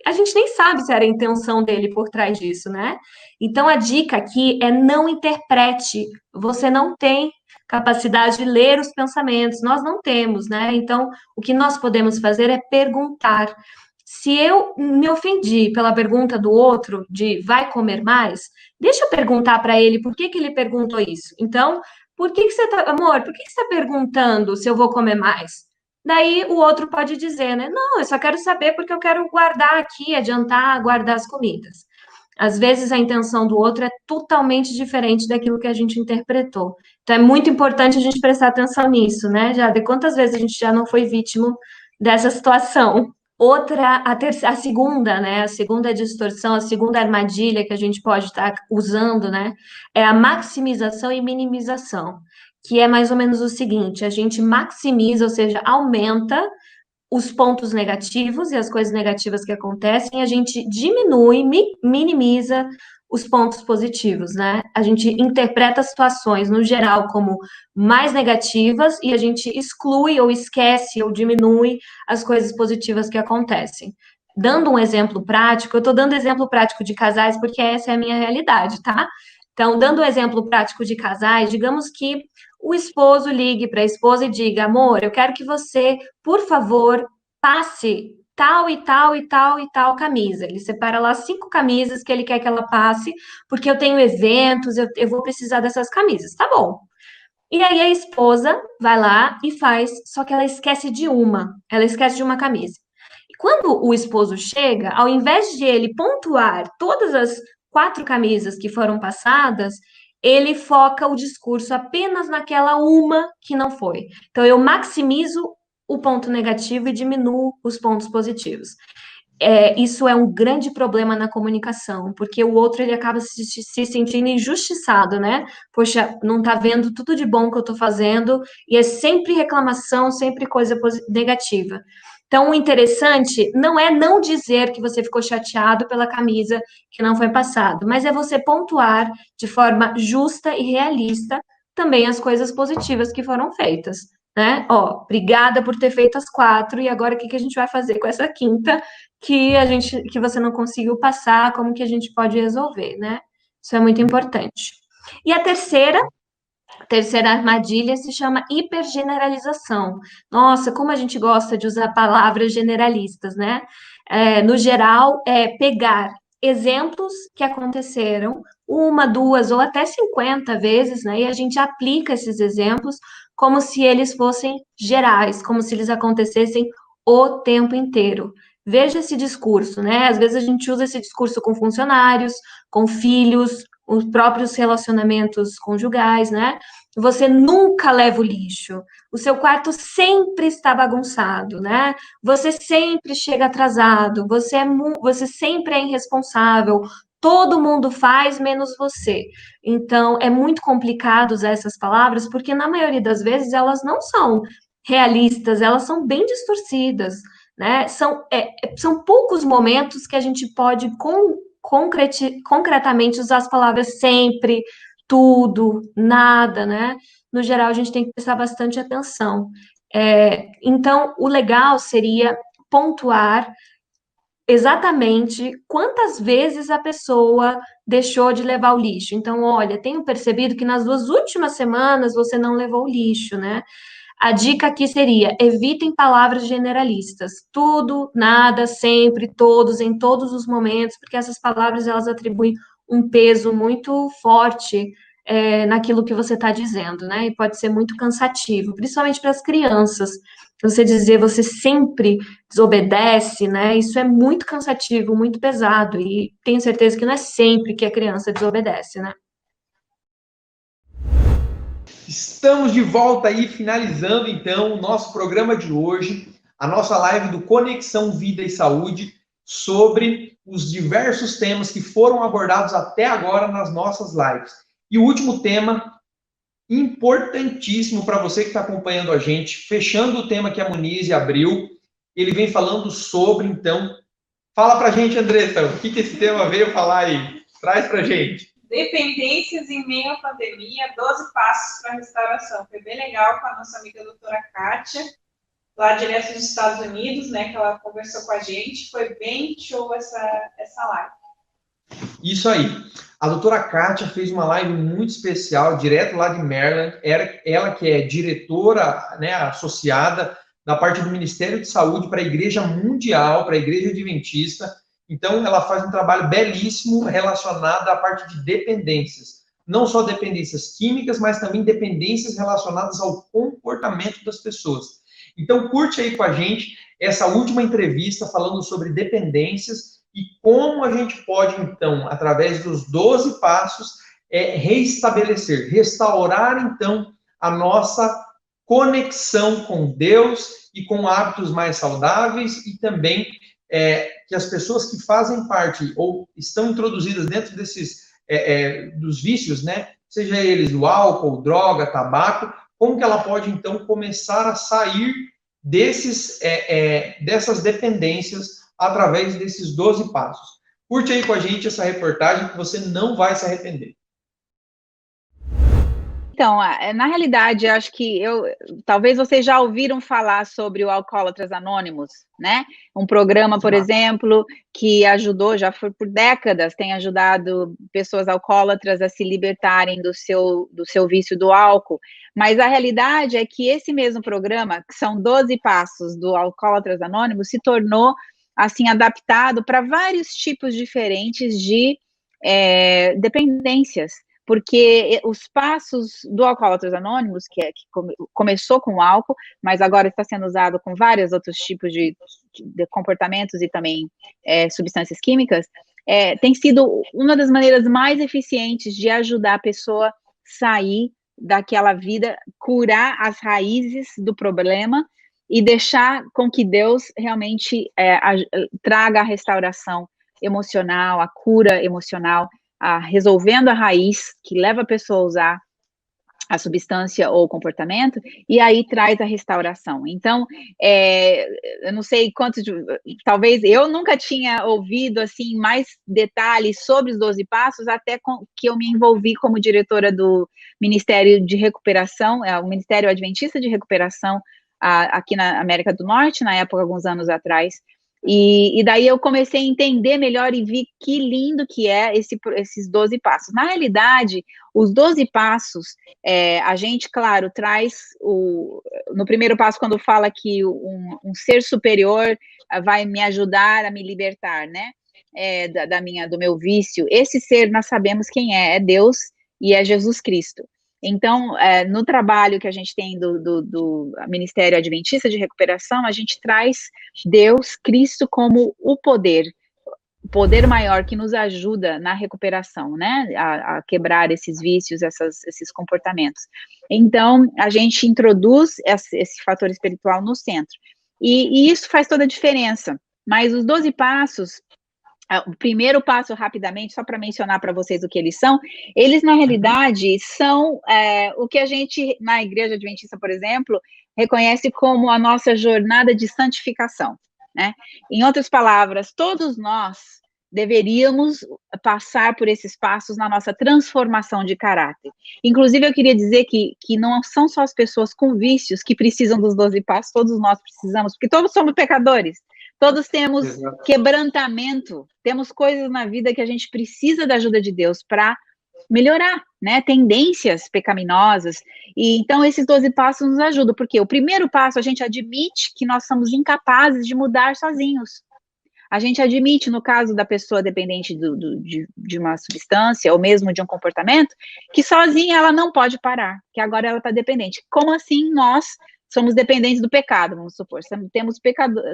A gente nem sabe se era a intenção dele por trás disso, né? Então, a dica aqui é não interprete. Você não tem capacidade de ler os pensamentos, nós não temos, né? Então, o que nós podemos fazer é perguntar. Se eu me ofendi pela pergunta do outro, de vai comer mais, deixa eu perguntar para ele por que ele perguntou isso. Então, por que você tá, amor, por que você está perguntando se eu vou comer mais? Daí o outro pode dizer, né? Não, eu só quero saber porque eu quero guardar aqui, adiantar, guardar as comidas. Às vezes a intenção do outro é totalmente diferente daquilo que a gente interpretou. Então é muito importante a gente prestar atenção nisso, né, Jade? Quantas vezes a gente já não foi vítima dessa situação? Outra, a segunda, né? A segunda distorção, a segunda armadilha que a gente pode estar usando, né? É a maximização e minimização, que é mais ou menos o seguinte: a gente maximiza, ou seja, aumenta os pontos negativos e as coisas negativas que acontecem, a gente diminui, minimiza os pontos positivos, né? A gente interpreta as situações, no geral, como mais negativas e a gente exclui ou esquece ou diminui as coisas positivas que acontecem. Dando um exemplo prático, eu estou dando exemplo prático de casais porque essa é a minha realidade, tá? Então, dando um exemplo prático de casais, digamos que o esposo ligue para a esposa e diga, amor, eu quero que você, por favor, passe tal e tal e tal e tal camisa. Ele separa lá 5 camisas que ele quer que ela passe, porque eu tenho eventos, eu vou precisar dessas camisas. Tá bom. E aí a esposa vai lá e faz, só que ela esquece de uma camisa. E quando o esposo chega, ao invés de ele pontuar todas as 4 camisas que foram passadas, ele foca o discurso apenas naquela uma que não foi. Então, eu maximizo o ponto negativo e diminuo os pontos positivos. Isso é um grande problema na comunicação, porque o outro ele acaba se sentindo injustiçado, né? Poxa, não tá vendo tudo de bom que eu tô fazendo, e é sempre reclamação, sempre coisa negativa. Então, o interessante não é não dizer que você ficou chateado pela camisa que não foi passada, mas é você pontuar de forma justa e realista também as coisas positivas que foram feitas, né? Ó, obrigada por ter feito as 4, e agora o que a gente vai fazer com essa quinta que você não conseguiu passar, como que a gente pode resolver, né? Isso é muito importante. E a terceira armadilha se chama hipergeneralização. Nossa, como a gente gosta de usar palavras generalistas, né? No geral, pegar exemplos que aconteceram 1, 2 ou até 50 vezes, né? E a gente aplica esses exemplos como se eles fossem gerais, como se eles acontecessem o tempo inteiro. Veja esse discurso, né? Às vezes a gente usa esse discurso com funcionários, com filhos, os próprios relacionamentos conjugais, né? Você nunca leva o lixo. O seu quarto sempre está bagunçado, né? Você sempre chega atrasado. Você sempre é irresponsável. Todo mundo faz, menos você. Então, é muito complicado usar essas palavras, porque na maioria das vezes elas não são realistas, elas são bem distorcidas, né? São poucos momentos que a gente pode concretamente usar as palavras sempre, tudo, nada, né? No geral, a gente tem que prestar bastante atenção. Então, o legal seria pontuar exatamente quantas vezes a pessoa deixou de levar o lixo. Então, olha, tenho percebido que nas 2 últimas semanas você não levou o lixo, né? A dica aqui seria: evitem palavras generalistas. Tudo, nada, sempre, todos, em todos os momentos, porque essas palavras elas atribuem um peso muito forte naquilo que você está dizendo, né? E pode ser muito cansativo, principalmente para as crianças. Você dizer você sempre desobedece, né? Isso é muito cansativo, muito pesado, e tenho certeza que não é sempre que a criança desobedece, né?
Estamos de volta aí, finalizando então o nosso programa de hoje, a nossa live do Conexão Vida e Saúde, sobre os diversos temas que foram abordados até agora nas nossas lives. E o último tema importantíssimo para você que está acompanhando a gente, fechando o tema que a Monize abriu, ele vem falando sobre, então, fala para a gente, Andressa, o que esse tema veio falar aí? Traz para a gente.
Dependências em meio à pandemia, 12 passos para a restauração. Foi bem legal com a nossa amiga doutora Kátia, lá direto dos Estados Unidos, né, que ela conversou com a gente. Foi bem show essa live.
Isso aí. A doutora Kátia fez uma live muito especial, direto lá de Maryland. Ela que é diretora, né, associada da parte do Ministério de Saúde para a Igreja Mundial, para a Igreja Adventista. Então, ela faz um trabalho belíssimo relacionado à parte de dependências. Não só dependências químicas, mas também dependências relacionadas ao comportamento das pessoas. Então, curte aí com a gente essa última entrevista falando sobre dependências e como a gente pode, então, através dos 12 passos, reestabelecer, restaurar, então, a nossa conexão com Deus e com hábitos mais saudáveis e também que as pessoas que fazem parte ou estão introduzidas dentro desses dos vícios, né, seja eles o álcool, droga, tabaco, como que ela pode, então, começar a sair dessas dependências através desses 12 passos. Curte aí com a gente essa reportagem que você não vai se arrepender.
Então, na realidade, acho que talvez vocês já ouviram falar sobre o Alcoólatras Anônimos, né? Um programa, por exemplo, que ajudou, já foi por décadas, tem ajudado pessoas alcoólatras a se libertarem do seu vício do álcool. Mas a realidade é que esse mesmo programa, que são 12 passos do Alcoólatras Anônimos, se tornou, assim, adaptado para vários tipos diferentes de dependências. Porque os passos do Alcoólatras Anônimos, que começou com o álcool, mas agora está sendo usado com vários outros tipos de comportamentos e também substâncias químicas, tem sido uma das maneiras mais eficientes de ajudar a pessoa a sair daquela vida, curar as raízes do problema e deixar com que Deus realmente traga a restauração emocional, a cura emocional, resolvendo a raiz que leva a pessoa a usar a substância ou o comportamento, e aí traz a restauração. Então, eu não sei talvez eu nunca tinha ouvido, assim, mais detalhes sobre os 12 passos, até que eu me envolvi como diretora do Ministério de Recuperação, o Ministério Adventista de Recuperação, aqui na América do Norte, na época, alguns anos atrás. E daí eu comecei a entender melhor e vi que lindo que esses 12 passos. Na realidade, os 12 passos, a gente, claro, traz no primeiro passo, quando fala que um ser superior vai me ajudar a me libertar, né, do meu vício. Esse ser, nós sabemos quem é Deus e é Jesus Cristo. Então, no trabalho que a gente tem do Ministério Adventista de Recuperação, a gente traz Deus, Cristo, como o poder maior que nos ajuda na recuperação, né, a quebrar esses vícios, esses comportamentos. Então, a gente introduz esse fator espiritual no centro. E isso faz toda a diferença. Mas os 12 passos, o primeiro passo, rapidamente, só para mencionar para vocês o que eles são, eles, na realidade, são o que a gente, na Igreja Adventista, por exemplo, reconhece como a nossa jornada de santificação, né? Em outras palavras, todos nós deveríamos passar por esses passos na nossa transformação de caráter. Inclusive, eu queria dizer que não são só as pessoas com vícios que precisam dos 12 passos, todos nós precisamos, porque todos somos pecadores. Todos temos quebrantamento, temos coisas na vida que a gente precisa da ajuda de Deus para melhorar, né? Tendências pecaminosas. E então esses 12 passos nos ajudam, porque o primeiro passo, a gente admite que nós somos incapazes de mudar sozinhos. A gente admite, no caso da pessoa dependente de uma substância, ou mesmo de um comportamento, que sozinha ela não pode parar, que agora ela está dependente. Como assim nós somos dependentes do pecado, vamos supor,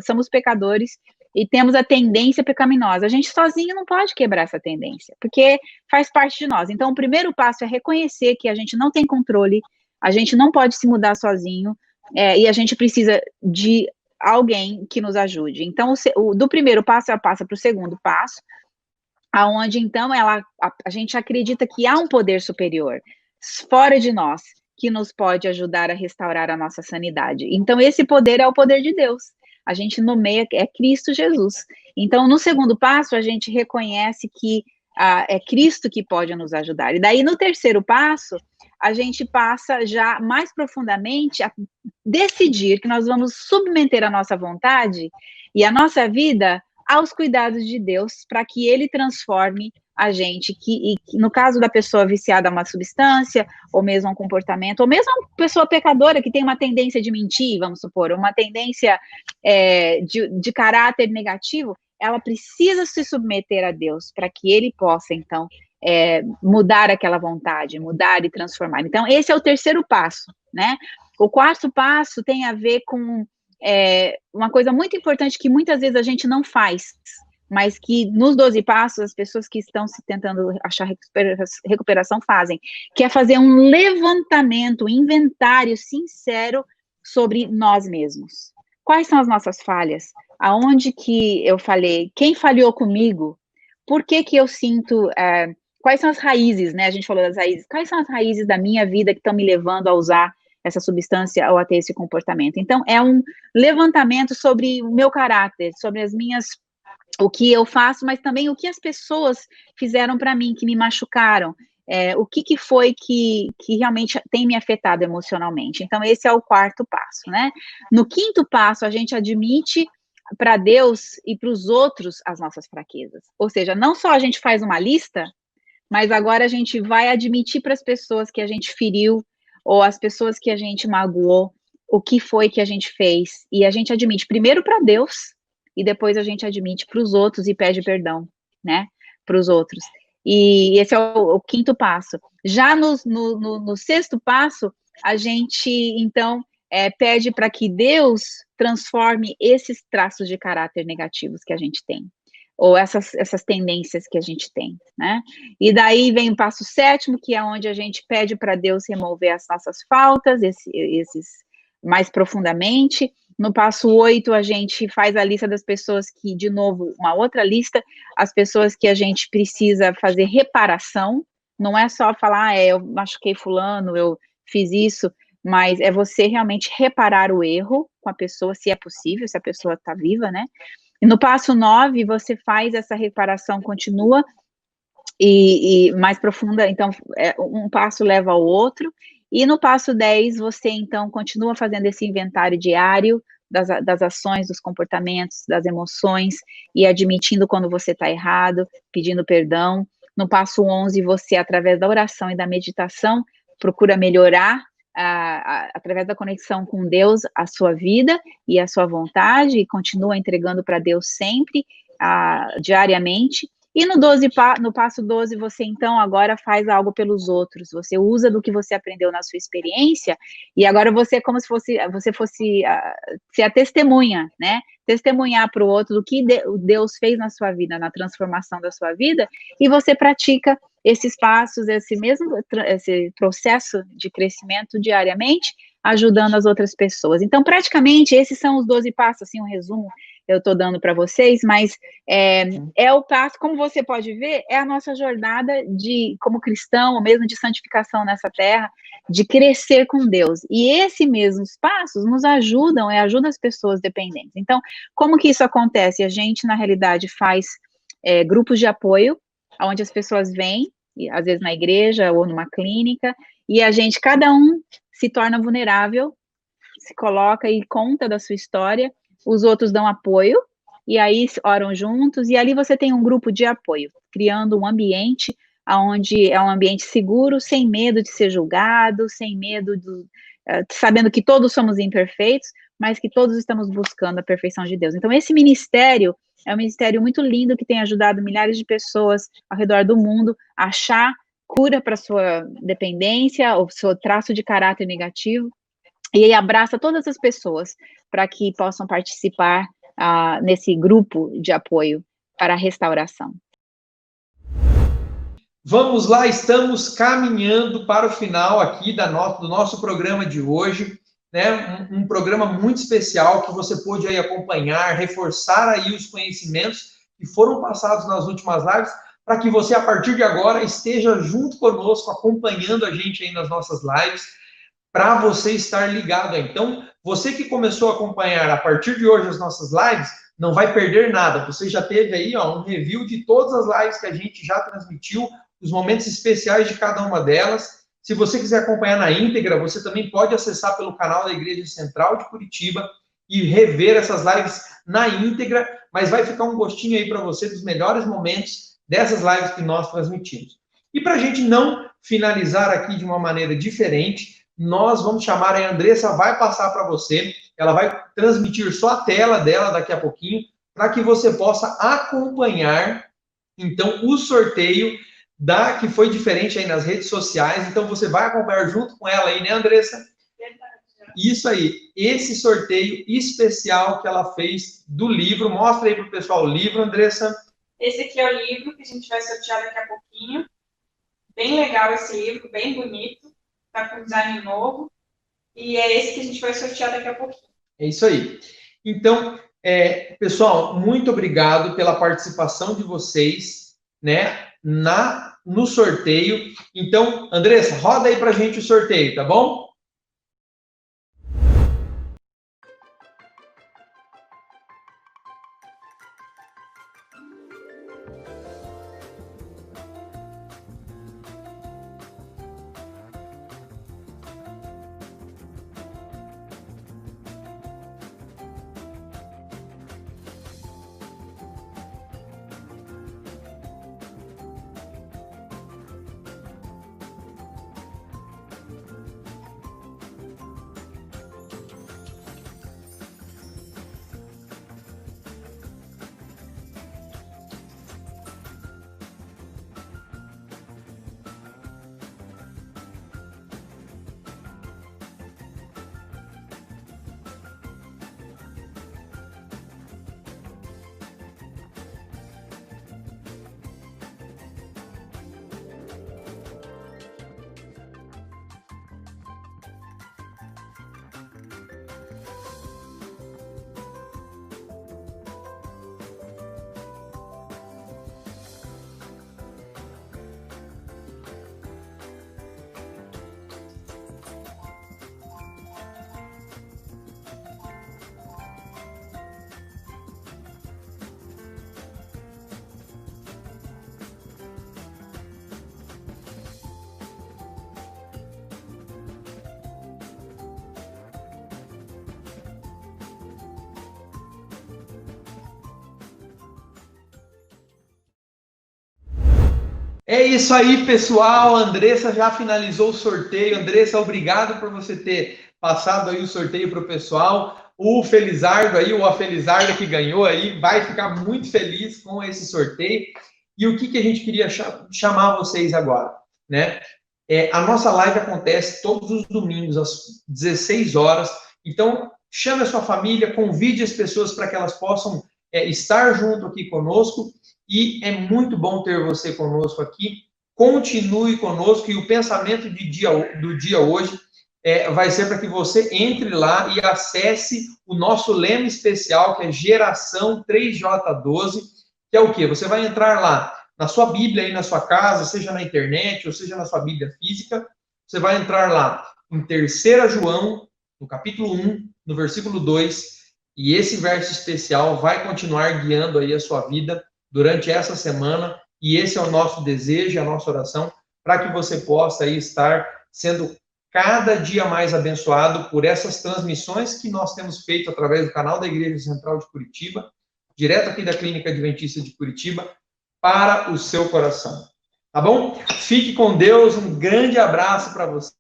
somos pecadores e temos a tendência pecaminosa. A gente sozinho não pode quebrar essa tendência, porque faz parte de nós. Então, o primeiro passo é reconhecer que a gente não tem controle, a gente não pode se mudar sozinho, e a gente precisa de alguém que nos ajude. Então, do primeiro passo, ela passa para o segundo passo, aonde, então, a gente acredita que há um poder superior, fora de nós, que nos pode ajudar a restaurar a nossa sanidade. Então, esse poder é o poder de Deus. A gente nomeia, é Cristo Jesus. Então, no segundo passo, a gente reconhece que é Cristo que pode nos ajudar. E daí, no terceiro passo, a gente passa já mais profundamente a decidir que nós vamos submeter a nossa vontade e a nossa vida aos cuidados de Deus, para que Ele transforme a gente, que no caso da pessoa viciada a uma substância, ou mesmo a um comportamento, ou mesmo uma pessoa pecadora que tem uma tendência de mentir, vamos supor, uma tendência de caráter negativo, ela precisa se submeter a Deus, para que Ele possa, então, mudar aquela vontade, mudar e transformar. Então, esse é o terceiro passo, né? O quarto passo tem a ver com uma coisa muito importante que muitas vezes a gente não faz, mas que nos 12 passos as pessoas que estão se tentando achar recuperação fazem, que é fazer um levantamento, um inventário sincero sobre nós mesmos. Quais são as nossas falhas? Aonde que eu falhei? Quem falhou comigo? Por que que eu sinto... quais são as raízes, né? A gente falou das raízes. Quais são as raízes da minha vida que estão me levando a usar essa substância ou a ter esse comportamento? Então, é um levantamento sobre o meu caráter, sobre o que eu faço, mas também o que as pessoas fizeram para mim, que me machucaram, o que foi que realmente tem me afetado emocionalmente. Então, esse é o quarto passo, né? No quinto passo, a gente admite para Deus e para os outros as nossas fraquezas. Ou seja, não só a gente faz uma lista, mas agora a gente vai admitir para as pessoas que a gente feriu, ou as pessoas que a gente magoou, o que foi que a gente fez. E a gente admite primeiro para Deus, e depois a gente admite para os outros e pede perdão, né, para os outros. E esse é o quinto passo. Já no sexto passo, a gente, então, pede para que Deus transforme esses traços de caráter negativos que a gente tem, ou essas tendências que a gente tem, né? E daí vem o passo sétimo, que é onde a gente pede para Deus remover as nossas faltas, esses mais profundamente. No passo 8, a gente faz a lista das pessoas que, de novo, uma outra lista, as pessoas que a gente precisa fazer reparação, não é só falar, eu machuquei fulano, eu fiz isso, mas é você realmente reparar o erro com a pessoa, se é possível, se a pessoa está viva, né? E no passo 9, você faz essa reparação contínua e mais profunda, então, um passo leva ao outro. E no passo 10, você, então, continua fazendo esse inventário diário das ações, dos comportamentos, das emoções, e admitindo quando você está errado, pedindo perdão. No passo 11, você, através da oração e da meditação, procura melhorar, através da conexão com Deus, a sua vida e a sua vontade, e continua entregando para Deus sempre, diariamente. E no passo 12, você, então, agora faz algo pelos outros, você usa do que você aprendeu na sua experiência, e agora você é como se você fosse ser a testemunha, né? Testemunhar para o outro do que Deus fez na sua vida, na transformação da sua vida, e você pratica esses passos, esse processo de crescimento diariamente, ajudando as outras pessoas. Então, praticamente, esses são os 12 passos, assim, um resumo eu estou dando para vocês, mas é o passo, como você pode ver, é a nossa jornada como cristão, ou mesmo de santificação nessa terra, de crescer com Deus. E esses mesmos passos nos ajudam, ajudam as pessoas dependentes. Então, como que isso acontece? A gente, na realidade, faz grupos de apoio, onde as pessoas vêm, às vezes na igreja ou numa clínica, e cada um se torna vulnerável, se coloca e conta da sua história, os outros dão apoio, e aí oram juntos, e ali você tem um grupo de apoio, criando um ambiente onde é um ambiente seguro, sem medo de ser julgado, sem medo sabendo que todos somos imperfeitos, mas que todos estamos buscando a perfeição de Deus. Então, esse ministério é um ministério muito lindo, que tem ajudado milhares de pessoas ao redor do mundo a achar cura para sua dependência, ou seu traço de caráter negativo, e aí abraça todas as pessoas para que possam participar nesse grupo de apoio para a restauração.
Vamos lá, estamos caminhando para o final aqui do nosso programa de hoje, né? Um programa muito especial que você pôde aí acompanhar, reforçar aí os conhecimentos que foram passados nas últimas lives, para que você, a partir de agora, esteja junto conosco, acompanhando a gente aí nas nossas lives. para você estar ligado aí. Então, você que começou a acompanhar a partir de hoje as nossas lives, não vai perder nada. Você já teve aí um review de todas as lives que a gente já transmitiu, os momentos especiais de cada uma delas. Se você quiser acompanhar na íntegra, você também pode acessar pelo canal da Igreja Central de Curitiba e rever essas lives na íntegra, mas vai ficar um gostinho aí para você dos melhores momentos dessas lives que nós transmitimos. E para a gente não finalizar aqui de uma maneira diferente, nós vamos chamar a Andressa, vai passar para você, ela vai transmitir só a tela dela daqui a pouquinho, para que você possa acompanhar, então, o sorteio que foi diferente aí nas redes sociais. Então, você vai acompanhar junto com ela aí, né, Andressa? Verdade. Isso aí, esse sorteio especial que ela fez do livro. Mostra aí para o pessoal o livro, Andressa.
Esse aqui é o livro que a gente vai sortear daqui a pouquinho. Bem legal esse livro, bem bonito. Está com design novo. E é esse que a gente vai sortear daqui a pouquinho.
É isso aí. Então, pessoal, muito obrigado pela participação de vocês, né, no sorteio. Então, Andressa, roda aí para a gente o sorteio, tá bom? É isso aí, pessoal. A Andressa já finalizou o sorteio. Andressa, obrigado por você ter passado aí o sorteio para o pessoal. O Felizardo aí, ou a Felizarda que ganhou aí, vai ficar muito feliz com esse sorteio. E o que a gente queria chamar vocês agora, né? A nossa live acontece todos os domingos, às 16 horas. Então, chame a sua família, convide as pessoas para que elas possam estar junto aqui conosco. E é muito bom ter você conosco aqui. Continue conosco. E o pensamento do dia hoje vai ser para que você entre lá e acesse o nosso lema especial, que é Geração 3J12, que é o quê? Você vai entrar lá na sua Bíblia, aí na sua casa, seja na internet, ou seja na sua Bíblia física. Você vai entrar lá em 3 João, no capítulo 1, no versículo 2, e esse verso especial vai continuar guiando aí a sua vida durante essa semana, e esse é o nosso desejo, a nossa oração, para que você possa aí estar sendo cada dia mais abençoado por essas transmissões que nós temos feito através do canal da Igreja Central de Curitiba, direto aqui da Clínica Adventista de Curitiba, para o seu coração. Tá bom? Fique com Deus, um grande abraço para você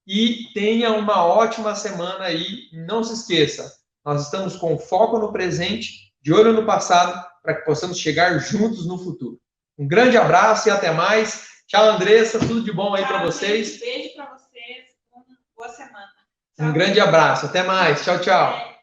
e tenha uma ótima semana aí. Não se esqueça, nós estamos com foco no presente, de olho no passado, para que possamos chegar juntos no futuro. Um grande abraço e até mais. Tchau, Andressa, tudo de bom aí para vocês.
Beijo para vocês, boa semana.
Um grande abraço, até mais. Tchau, tchau.